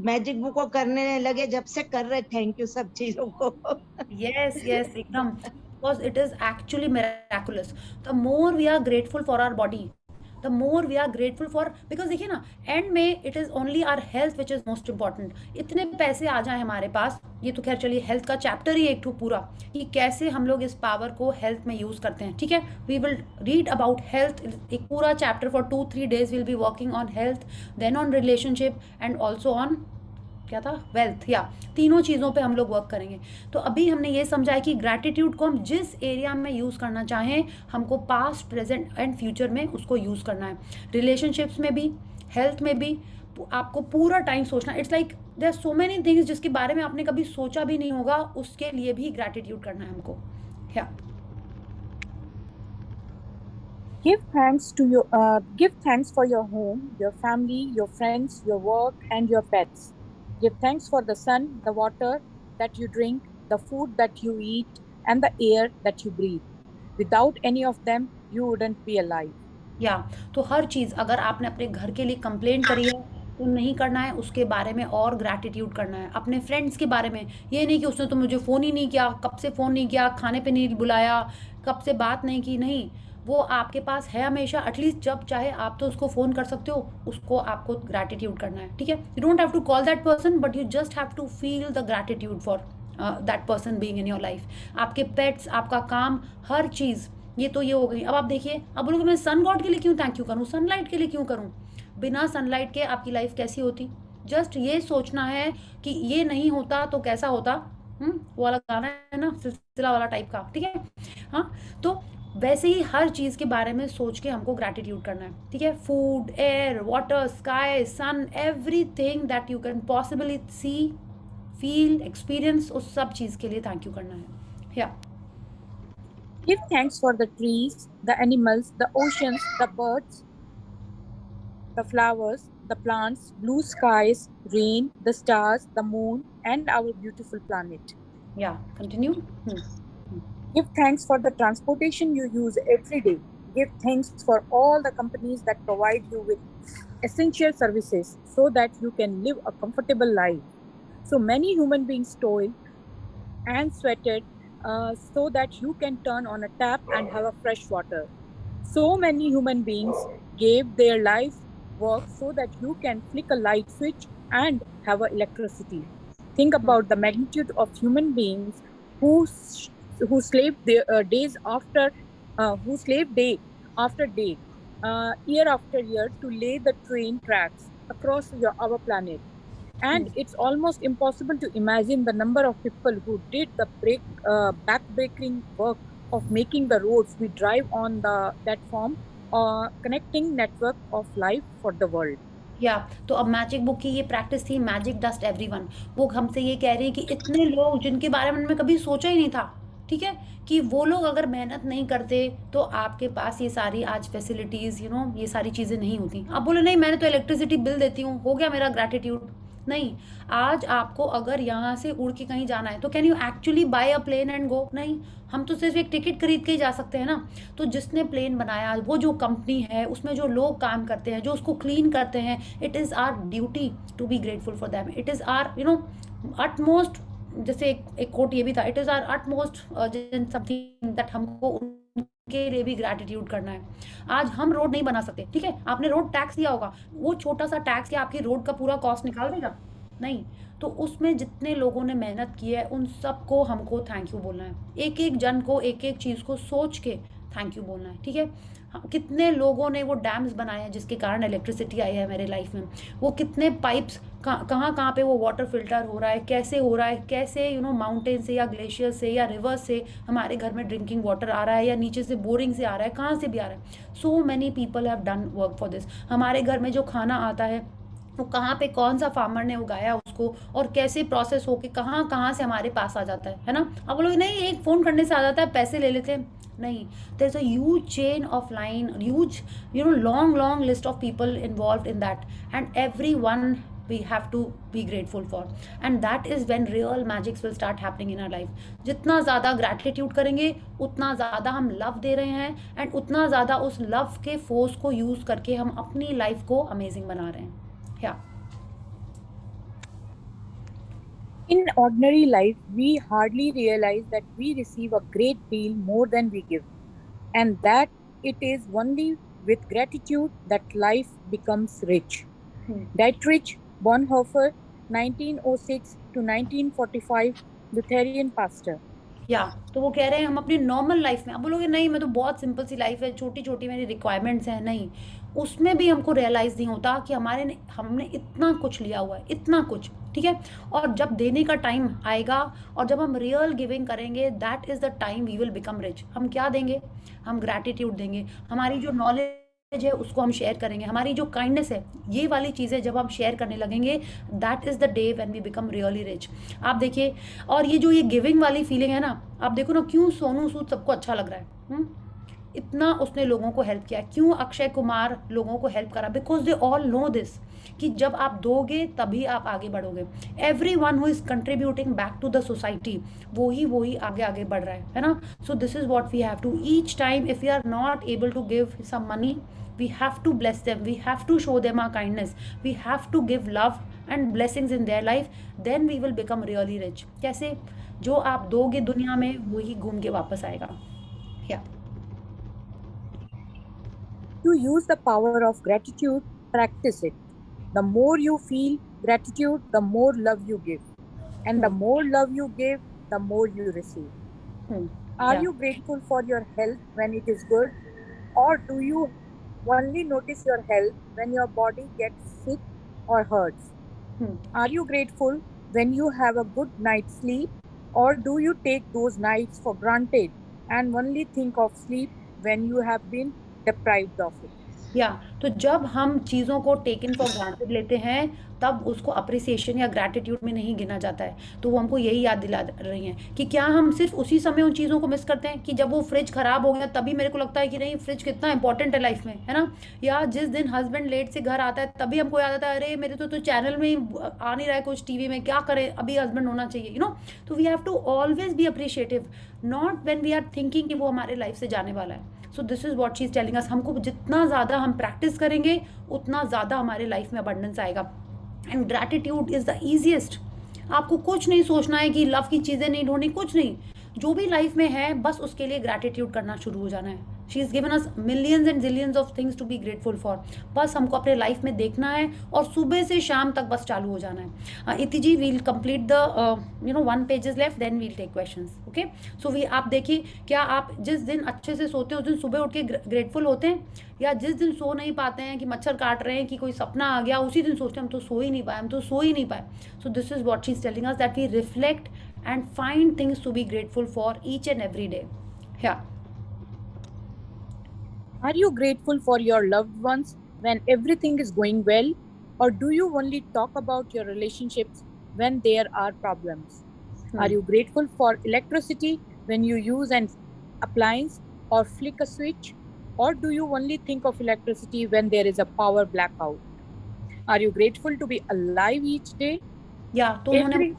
मैजिक बुक को करने लगे जब से कर रहे थैंक यू सब चीजों को। यस यस एकदम, because it is actually miraculous. The more we are grateful for our body, the more we are grateful for, because देखिए ना, एंड में it is only our health which is most important. इतने पैसे आ जाए हमारे पास, ये तो खैर चलिए हेल्थ का चैप्टर ही एक ठो पूरा, कि कैसे हम लोग इस पावर को हेल्थ में यूज़ करते हैं, ठीक है। We will read about health, एक पूरा chapter for 2-3 days will be working on health, then on relationship and also on क्या था, वेल्थ, या तीनों चीज़ों पे हम लोग वर्क करेंगे। तो अभी हमने ये समझा है कि ग्रैटिट्यूड को हम जिस एरिया में यूज़ करना चाहें, हमको पास्ट, प्रेजेंट एंड फ्यूचर में उसको यूज़ करना है। रिलेशनशिप्स में भी, हेल्थ में भी आपको पूरा टाइम सोचना। It's like there are so many things जिसके बारे में आपने कभी सोचा भी नहीं होगा, उसके लिए भी ग्रैटिट्यूड करना है हमको। या Give thanks for your home, your family, your friends, your work, and your pets. Give thanks for the sun, the water that you drink, the food that you eat, and the air that you breathe. Without any of them, you wouldn't be alive. या तो हर चीज़ अगर आपने अपने घर के लिए complaint करी है तो नहीं करना है, उसके बारे में और ग्रैटिट्यूड करना है। अपने फ्रेंड्स के बारे में ये नहीं कि उसने तो मुझे फ़ोन ही नहीं किया, कब से फ़ोन नहीं किया, खाने पे नहीं बुलाया, कब से बात नहीं की, नहीं, वो आपके पास है हमेशा, एटलीस्ट जब चाहे आप तो उसको फ़ोन कर सकते हो, उसको आपको ग्रैटिट्यूड करना है, ठीक है। You don't have to call that person, but you just have to feel the gratitude for that person being in your life. आपके पेट्स, आपका काम, हर चीज़, ये तो ये हो गई। अब आप देखिए, अब बोलोगे मैं सन गॉड के लिए क्यों थैंक यू करूँ, सनलाइट के लिए क्यों करूँ? बिना सनलाइट के आपकी लाइफ कैसी होती? जस्ट ये सोचना है कि ये नहीं होता तो कैसा होता। वो वाला गाना है ना, सिलसिला वाला टाइप का, ठीक है। हाँ, तो वैसे ही हर चीज़ के बारे में सोच के हमको ग्रैटिट्यूड करना है, ठीक है। Food, air, water, sky, sun, everything that you can possibly see, feel, experience, उस सब चीज़ के लिए थैंक यू करना है। या Give thanks for the trees, the animals, the oceans, the birds, the flowers, the plants, blue skies, rain, the stars, the moon, and our beautiful planet. या continue. Give thanks for the transportation you use every day. Give thanks for all the companies that provide you with essential services so that you can live a comfortable life. So many human beings toil and sweated so that you can turn on a tap and have a fresh water. So many human beings gave their life work so that you can flick a light switch and have electricity. Think about the magnitude of human beings who slaved their days after who slaved day after day, year after year to lay the train tracks across our planet. And it's almost impossible to imagine the number of people who did the back-breaking work of making the roads we drive on the platform connecting network of life for the world. या तो अब magic book की ये practice थी, magic dust everyone. वो हमसे ये कह रहे हैं कि इतने लोग जिनके बारे में मैं कभी सोचा ही नहीं था, ठीक है, कि वो लोग अगर मेहनत नहीं करते तो आपके पास ये सारी आज फैसिलिटीज़, यू नो, ये सारी चीज़ें नहीं होती। आप बोले नहीं मैंने तो इलेक्ट्रिसिटी बिल देती हूँ, हो गया मेरा ग्रैटिट्यूड। नहीं, आज आपको अगर यहाँ से उड़ के कहीं जाना है तो can you actually buy a plane and go? नहीं, हम तो सिर्फ एक टिकट खरीद के ही जा सकते हैं ना। तो जिसने प्लेन बनाया, वो जो कंपनी है, उसमें जो लोग काम करते हैं, जो उसको क्लीन करते हैं, it is our duty to be grateful for them. It is our, you know, utmost, जैसे एक कोट ये भी था, it is our utmost something that हमको उनके लिए भी ग्रैटिट्यूड करना है। आज हम रोड नहीं बना सकते, ठीक है, आपने रोड टैक्स दिया होगा, वो छोटा सा टैक्स क्या आपकी रोड का पूरा कॉस्ट निकाल देगा? नहीं। तो उसमें जितने लोगों ने मेहनत की है उन सबको हमको थैंक यू बोलना है। एक एक जन को, एक एक चीज़ को सोच के थैंक यू बोलना है, ठीक है। कितने लोगों ने वो डैम्स बनाए हैं जिसके कारण इलेक्ट्रिसिटी आई है मेरे लाइफ में, वो कितने पाइप्स कहाँ पे वो वाटर फिल्टर हो रहा है, कैसे हो रहा है, कैसे, यू नो, माउंटेन से या ग्लेशियर से या रिवर से हमारे घर में ड्रिंकिंग वाटर आ रहा है, या नीचे से बोरिंग से आ रहा है, कहाँ से भी आ रहा है। So many people have done work for this. हमारे घर में जो खाना आता है वो कहाँ पे कौन सा फार्मर ने उगाया उसको, और कैसे प्रोसेस होके कहाँ कहाँ से हमारे पास आ जाता है ना। अब लोग नहीं एक फ़ोन करने से आ जाता है, पैसे ले लेते हैं, नहीं, there is a huge chain of line, huge, you know, long list of people involve in that, and every one we have to be grateful for, and that is when real magics will start happening in our life. जितना ज़्यादा gratitude करेंगे उतना ज़्यादा हम love दे रहे हैं, and उतना ज़्यादा उस love के force को use करके हम अपनी life को amazing बना रहे हैं। Yeah. In ordinary life, we hardly realize that we receive a great deal more than we give, and that it is only with gratitude that life becomes rich. Dietrich Bonhoeffer, 1906 to 1945, Lutheran pastor. या तो वो कह रहे हैं हम अपनी normal life में, अब बोलोगे नहीं मैं तो बहुत सिंपल सी लाइफ है, छोटी छोटी मेरी रिक्वायरमेंट्स हैं, नहीं, उसमें भी हमको रियलाइज़ नहीं होता कि हमने इतना कुछ लिया हुआ है, इतना कुछ, ठीक है। और जब देने का टाइम आएगा और जब हम रियल गिविंग करेंगे, that is the time we will become rich. हम क्या देंगे? हम ग्रैटिट्यूड देंगे, हमारी जो नॉलेज है उसको हम शेयर करेंगे, हमारी जो काइंडनेस है, ये वाली चीज़ें जब हम शेयर करने लगेंगे, that is the day when we become really rich. आप देखिए, और ये जो ये गिविंग वाली फीलिंग है ना, आप देखो ना क्यों सोनू सूद सबको अच्छा लग रहा है। इतना उसने लोगों को हेल्प किया। क्यों अक्षय कुमार लोगों को हेल्प करा? Because they all know this कि जब आप दोगे तभी आप आगे बढ़ोगे। Everyone who is contributing back to the society, वही आगे आगे बढ़ रहा है ना। So this is what we have to each time, if we are not able to give some money, we have to bless them, we have to show them our kindness, we have to give love and blessings in their life, then we will become really rich. कैसे? जो आप दोगे दुनिया में वही घूम के वापस आएगा। yeah. To use the power of gratitude, practice it. The more you feel gratitude, the more love you give. And the more love you give, the more you receive. Are Yeah. you grateful for your health when it is good? Or do you only notice your health when your body gets sick or hurts? Are you grateful when you have a good night's sleep? Or do you take those nights for granted and only think of sleep when you have been deprived of it? या तो जब हम चीज़ों को taken for granted लेते हैं तब उसको अप्रिसिएशन या ग्रैटिट्यूड में नहीं गिना जाता है। तो वो हमको यही याद दिला रही हैं कि क्या हम सिर्फ उसी समय उन चीज़ों को मिस करते हैं कि जब वो फ्रिज ख़राब हो गया तभी मेरे को लगता है कि नहीं फ्रिज कितना इंपॉर्टेंट है लाइफ में, है ना। या जिस दिन हस्बैंड लेट से घर आता है तभी हमको याद आता है अरे मेरे तो चैनल में ही आ नहीं रहा है कुछ टीवी में, क्या करें, अभी हस्बैंड होना चाहिए, यू नो। तो we have to always be appreciative, not when we are thinking कि वो हमारे लाइफ से जाने वाला है। So this is what she is telling us. हमको जितना ज़्यादा हम प्रैक्टिस करेंगे उतना ज़्यादा हमारे लाइफ में अबंडेंस आएगा। And gratitude is the easiest. आपको कुछ नहीं सोचना है कि लव की चीज़ें नहीं ढूंढनी, कुछ नहीं, जो भी लाइफ में है बस उसके लिए ग्रैटिट्यूड करना शुरू हो जाना है। She is given us millions and zillions of things to be grateful for. बस हमको अपने लाइफ में देखना है और सुबह से शाम तक बस चालू हो जाना है। Iti ji we'll complete the 1 page is left, then we'll take questions. Okay, so आप देखिए, क्या आप जिस दिन अच्छे से सोते हैं उस दिन सुबह उठ के ग्रेटफुल होते हैं, या जिस दिन सो नहीं पाते हैं कि मच्छर काट रहे हैं कि कोई सपना आ गया उसी दिन सोचते हैं हम तो सो ही नहीं पाए, हम तो सो ही नहीं पाए। So this is what she is telling us, that we reflect and find things to be grateful for each and every day. Yeah. Are you grateful for your loved ones when everything is going well? Or do you only talk about your relationships when there are problems? Are you grateful for electricity when you use an appliance or flick a switch? Or do you only think of electricity when there is a power blackout? Are you grateful to be alive each day? Yeah, तो उन्होंने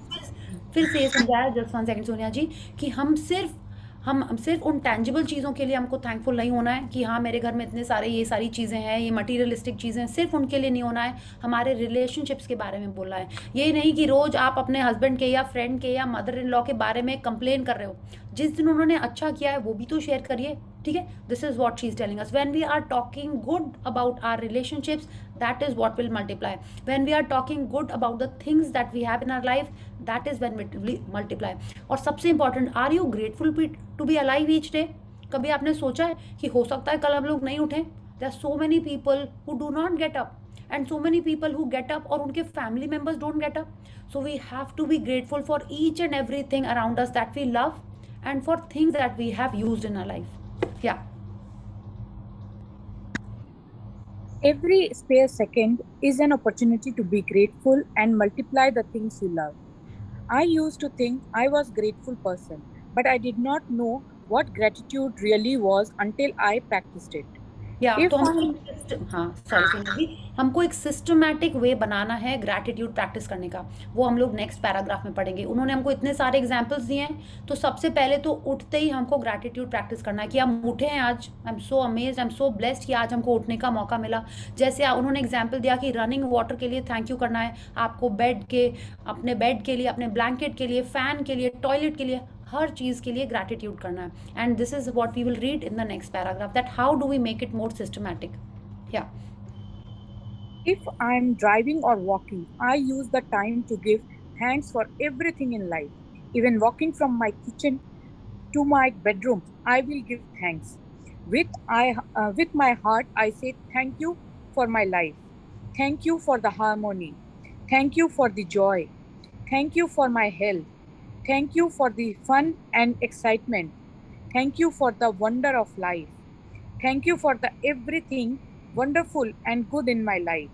फिर से ये समझाया, just 1 second Sonia जी, कि हम सिर्फ उन टैंजिबल चीज़ों के लिए हमको थैंकफुल नहीं होना है कि हाँ मेरे घर में इतने सारे ये सारी चीज़ें हैं, ये मटीरियलिस्टिक चीज़ें हैं, सिर्फ उनके लिए नहीं होना है, हमारे रिलेशनशिप्स के बारे में बोलना है। ये नहीं कि रोज़ आप अपने हस्बैंड के या फ्रेंड के या मदर इन लॉ के बारे में कंप्लेन कर रहे हो। जिस दिन उन्होंने अच्छा किया है वो भी तो शेयर करिए, ठीक है। This is what she is telling us, when we are talking good about our relationships, that is what will multiply. When we are talking good about the things that we have in our life, that is when it will multiply. और सबसे important, are you grateful to be alive each day? कभी आपने सोचा है कि हो सकता है कल हम लोग नहीं उठें? There are so many people who do not get up and so many people who get up और उनके family members don't get up. So we have to be grateful for each and everything around us that we love and for things that we have used in our life. Yeah. Every spare second is an opportunity to be grateful and multiply the things you love. I used to think I was a grateful person, but I did not know what gratitude really was until I practiced it. तो हमको एक systematic way बनाना है gratitude practice करने का। वो हम लोग next paragraph में पढ़ेंगे। उन्होंने हमको इतने सारे एग्जांपल्स दिए हैं, तो सबसे पहले तो उठते ही हमको ग्रैटिट्यूड प्रैक्टिस करना है कि हम उठे हैं आज, आई am so amazed, I am so blessed कि आज हमको उठने का मौका मिला। जैसे उन्होंने एग्जाम्पल दिया कि रनिंग वाटर के लिए थैंक यू करना है आपको, अपने बेड के लिए, अपने ब्लैंकेट के लिए, फैन के लिए, टॉयलेट के लिए, हर चीज़ के लिए ग्रैटिट्यूड करना है। And this is what we will read in the next paragraph, that how do we make it more systematic. या If I am driving or walking, I use the time to give thanks for everything in life. Even walking from my kitchen to my bedroom, I will give thanks. With my heart, I say thank you for my life. Thank you for the harmony. Thank you for the joy. Thank you for my health. Thank you for the fun and excitement. Thank you for the wonder of life. Thank you for the everything wonderful and good in my life.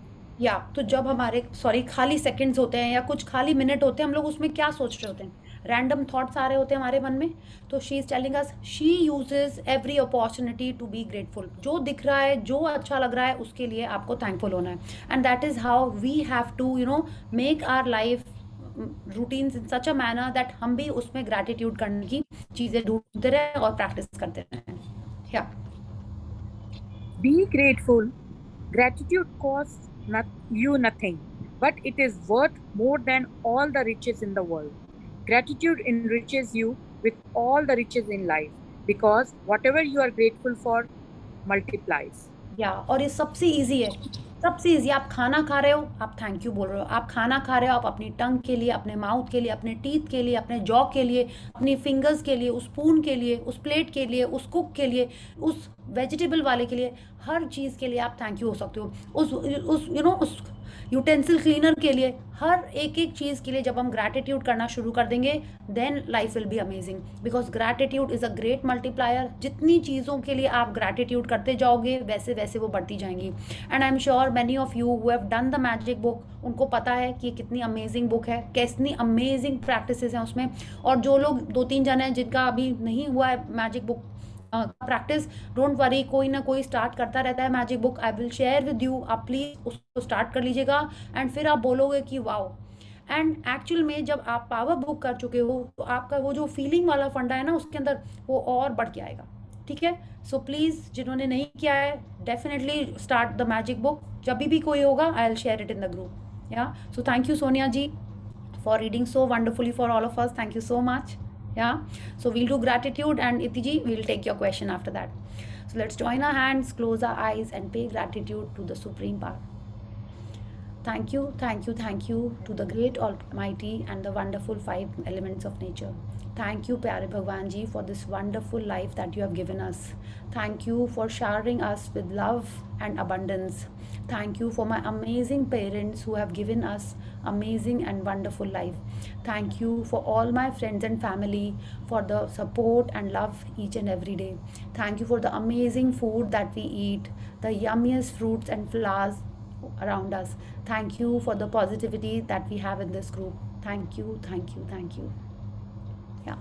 तो जब हमारे खाली seconds होते हैं या कुछ खाली minute होते हैं, हम लोग उसमें क्या सोच रहे होते हैं? रैंडम थॉट्स आ रहे होते हैं हमारे मन में, तो she is telling us she uses every opportunity to be grateful. जो दिख रहा है, जो अच्छा लग रहा है, उसके लिए आपको थैंकफुल होना है। And that is how we have to make our life routines in such a manner that हम भी उसमें ग्रैटिट्यूड करने की चीज़ें ढूंढते रहें और प्रैक्टिस करते रहें। या Be grateful. Gratitude costs you nothing, but it is worth more than all the riches in the world. Gratitude enriches you with all the riches in life because whatever you are grateful for multiplies. या और ये सबसे easy है, सबसे easy. आप खाना खा रहे हो, आप थैंक यू बोल रहे हो। आप खाना खा रहे हो, आप अपनी टंग के लिए, अपने माउथ के लिए, अपने टीथ के लिए, अपने जॉ के लिए, अपनी फिंगर्स के लिए, उस स्पून के लिए, उस प्लेट के लिए, उस कुक के लिए, उस वेजिटेबल वाले के लिए, हर चीज़ के लिए आप थैंक यू हो सकते हो। उस यूटेंसिल क्लीनर के लिए, हर एक एक चीज़ के लिए जब हम ग्रैटिट्यूड करना शुरू कर देंगे, then life will be amazing, because gratitude is a great multiplier. जितनी चीज़ों के लिए आप ग्रैटिट्यूड करते जाओगे, वैसे वैसे वो बढ़ती जाएंगी। And I am sure many of you who have done the magic book, उनको पता है कि कितनी अमेजिंग बुक है, कितनी अमेजिंग प्रैक्टिसेस हैं उसमें। और जो लोग 2-3 जन हैं जिनका अभी नहीं हुआ है magic book practice, don't worry, कोई ना कोई स्टार्ट करता रहता है magic book. I will share with you, आप प्लीज़ उसको स्टार्ट कर लीजिएगा एंड फिर आप बोलोगे कि वाओ। एंड एक्चुअल में जब आप पावर बुक कर चुके हो, तो आपका वो जो फीलिंग वाला फंडा है ना, उसके अंदर वो और बढ़ के आएगा। ठीक है, सो प्लीज़ जिन्होंने नहीं किया है, definitely start the magic book. जब भी कोई होगा, I will share it in the group. Yeah so thank you Sonia ji for reading so wonderfully for all of us. Thank you so much. Yeah, so we'll do gratitude, and Iti ji, we'll take your question after that. So let's join our hands, close our eyes, and pay gratitude to the Supreme Power. Thank you, thank you, thank you to the great Almighty and the wonderful 5 elements of nature. Thank you, Pyare Bhagwan ji, for this wonderful life that you have given us. Thank you for showering us with love and abundance. Thank you for my amazing parents who have given us amazing and wonderful life. Thank you for all my friends and family for the support and love each and every day. Thank you for the amazing food that we eat, the yummiest fruits and flowers around us. Thank you for the positivity that we have in this group. Thank you, thank you, thank you. Yeah,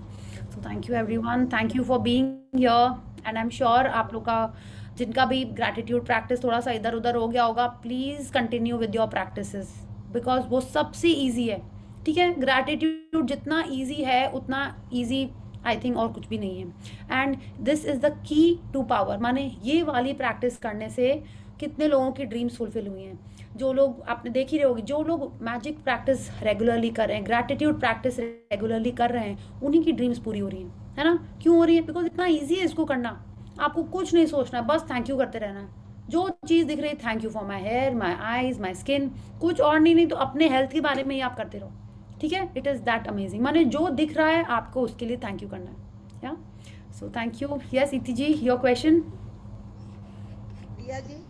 so thank you everyone, thank you for being here, and I'm sure आप लोग का जिनका भी gratitude practice थोड़ा सा इधर उधर हो गया होगा, please continue with your practices, because वो सबसे ईजी है। ठीक है, ग्रैटिट्यूड जितना ईजी है उतना ईजी आई थिंक और कुछ भी नहीं है। And this is the key to power, माने ये वाली प्रैक्टिस करने से कितने लोगों की ड्रीम्स फुलफिल हुई हैं। जो लोग आपने देख ही रहे होगी, जो लोग मैजिक प्रैक्टिस रेगुलरली कर रहे हैं, ग्रैटिट्यूड प्रैक्टिस रेगुलरली कर रहे हैं, उन्हीं की ड्रीम्स पूरी हो रही हैं, है ना। क्यों हो रही है? बिकॉज इतना ईजी है इसको करना, आपको कुछ नहीं सोचना है, बस थैंक यू करते रहना है। जो चीज़ दिख रही है, thank you for my hair, my eyes, my skin, कुछ और नहीं तो अपने हेल्थ के बारे में ही आप करते रहो। ठीक है, इट इज़ दैट अमेजिंग, माने जो दिख रहा है आपको उसके लिए थैंक यू करना है। या सो थैंक यू। यस इति जी, योर क्वेश्चन। प्रिया जी,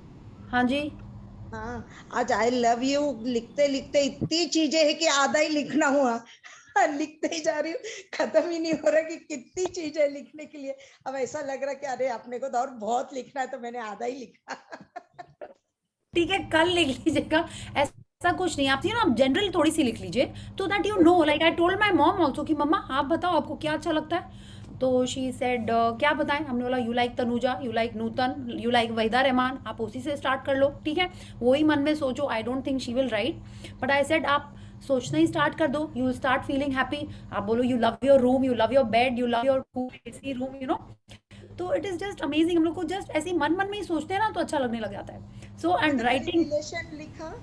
हाँ जी। हाँ, आज आई लव यू लिखते लिखते इतनी चीजें है कि आधा ही लिखना हुआ। लिखते ही जा रही हूँ, खत्म ही नहीं हो रहा कि कितनी चीजें लिखने के लिए। अब ऐसा लग रहा कि अरे अपने को तो और बहुत लिखना है, तो मैंने आधा ही लिखा। ठीक है, कल लिख लीजिएगा, ऐसा कुछ नहीं। आप आप जनरल थोड़ी सी लिख लीजिए, तो that you know, like I told my mom also कि मम्मा आप बताओ आपको क्या अच्छा लगता है। तो शी सेड क्या बताएं। हमने बोला you like Tanuja, you like Nutan, you like Waheeda Rehman, आप उसी से स्टार्ट कर लो। ठीक है, वही मन में सोचो। I don't think she will write, but I said आप सोचना ही स्टार्ट कर दो, you will start feeling happy. आप बोलो you love your room, you love your bed, you love your AC room, you know. तो इट इज जस्ट अमेजिंग। हम लोग को जस्ट ऐसे मन में ही सोचते हैं ना, तो अच्छा लगने लग जाता है। सो एंड राइटिंग रिलेशन लिखा,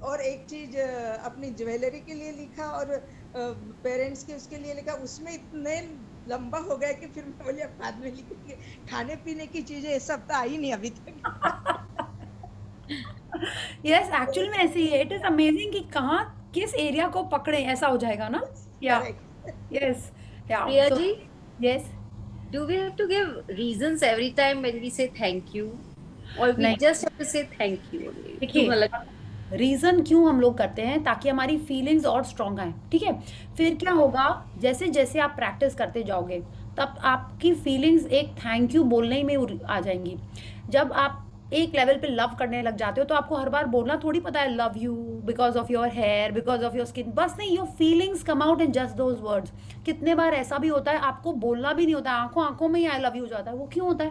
और एक चीज अपनी ज्वेलरी के लिए लिखा, और पेरेंट्स के उसके लिए लिखा। उसमें इतने लंबा हो गया कि फिर मैं बोली अब बाद में लिखेंगे। खाने पीने की चीजें ये सब तो आई नहीं अभी तक। यस, एक्चुअल में ऐसे ही है। इट इज अमेजिंग कि कहाँ किस एरिया को पकड़े, ऐसा हो जाएगा ना। या यस, या Priya ji, yes. do we have to give reasons every time when we say thank you, or we नहीं। just have to say thank you only? देखिए, रीज़न क्यों हम लोग करते हैं, ताकि हमारी फीलिंग्स और स्ट्रॉन्ग आए। ठीक है, फिर क्या होगा, जैसे जैसे आप प्रैक्टिस करते जाओगे, तब आपकी फीलिंग्स एक थैंक यू बोलने में आ जाएंगी। जब आप एक लेवल पे लव करने लग जाते हो तो आपको हर बार बोलना थोड़ी पता है love you because of your hair, because of your skin, बस नहीं, your feelings come out in just those words. कितने बार ऐसा भी होता है आपको बोलना भी नहीं होता, आंखों आंखों में ही आई लव यू हो जाता है। वो क्यों होता है?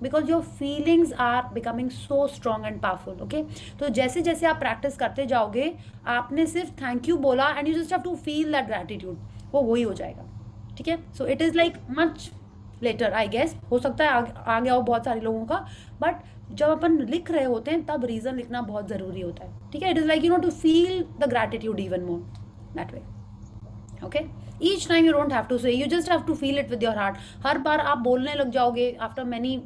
Because your feelings are becoming so strong and powerful. Okay, तो जैसे जैसे आप प्रैक्टिस करते जाओगे, आपने सिर्फ थैंक यू बोला and you just have to feel that gratitude, वो वही हो जाएगा। ठीक है, so it is like much later I guess, हो सकता है आ गया हो बहुत सारे लोगों का, बट जब अपन लिख रहे होते हैं तब रीजन लिखना बहुत जरूरी होता है। ठीक है, it is like to feel the gratitude even more that way. Okay, each time you don't have to say, you just have to feel it with your heart. हर बार आप बोलने लग जाओगे after many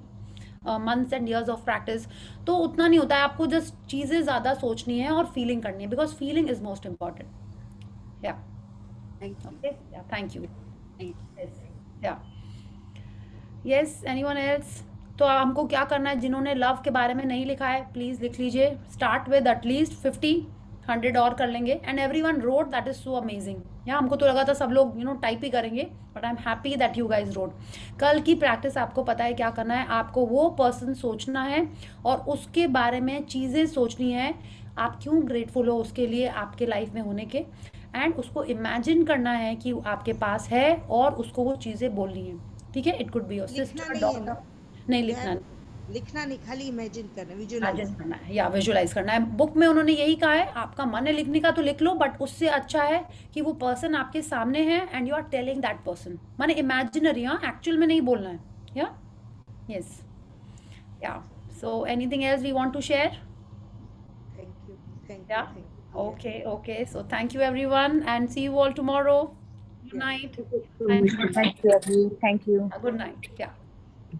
months and years of practice तो उतना नहीं होता है, आपको जस्ट चीज़ें ज़्यादा सोचनी है और फीलिंग करनी है, because feeling is most important. या थैंक यू। या यस, एनीवन एल्स? तो हमको क्या करना है, जिन्होंने लव के बारे में नहीं लिखा है प्लीज़ लिख लीजिए। स्टार्ट विद एटलीस्ट 50-100 और कर लेंगे। And everyone road, that is so amazing. या हमको तो लगा था सब लोग टाइप ही करेंगे, but I am happy that you guys road. कल की प्रैक्टिस आपको पता है क्या करना है, आपको वो पर्सन सोचना है और उसके बारे में चीज़ें सोचनी है, आप क्यों ग्रेटफुल हो उसके लिए आपके लाइफ में होने के, एंड उसको इमेजिन करना है कि आपके पास है और उसको वो चीज़ें बोलनी है। ठीक है, it could be your sister, daughter. नहीं, लिखना नहीं, खाली इमेजिन करना, इमेजिन करना है या विजुअलाइज करना है। बुक में उन्होंने यही कहा है, आपका मन है लिखने का तो लिख लो, बट उससे अच्छा है कि वो पर्सन आपके सामने है and you are telling that person, माने इमेजिनरी, हाँ, एक्चुअल में नहीं बोलना है। या यस, या so anything else we want to share? Thank या you. okay, so thank you everyone and see you all tomorrow. Good night. Thank you. Good night. Yeah.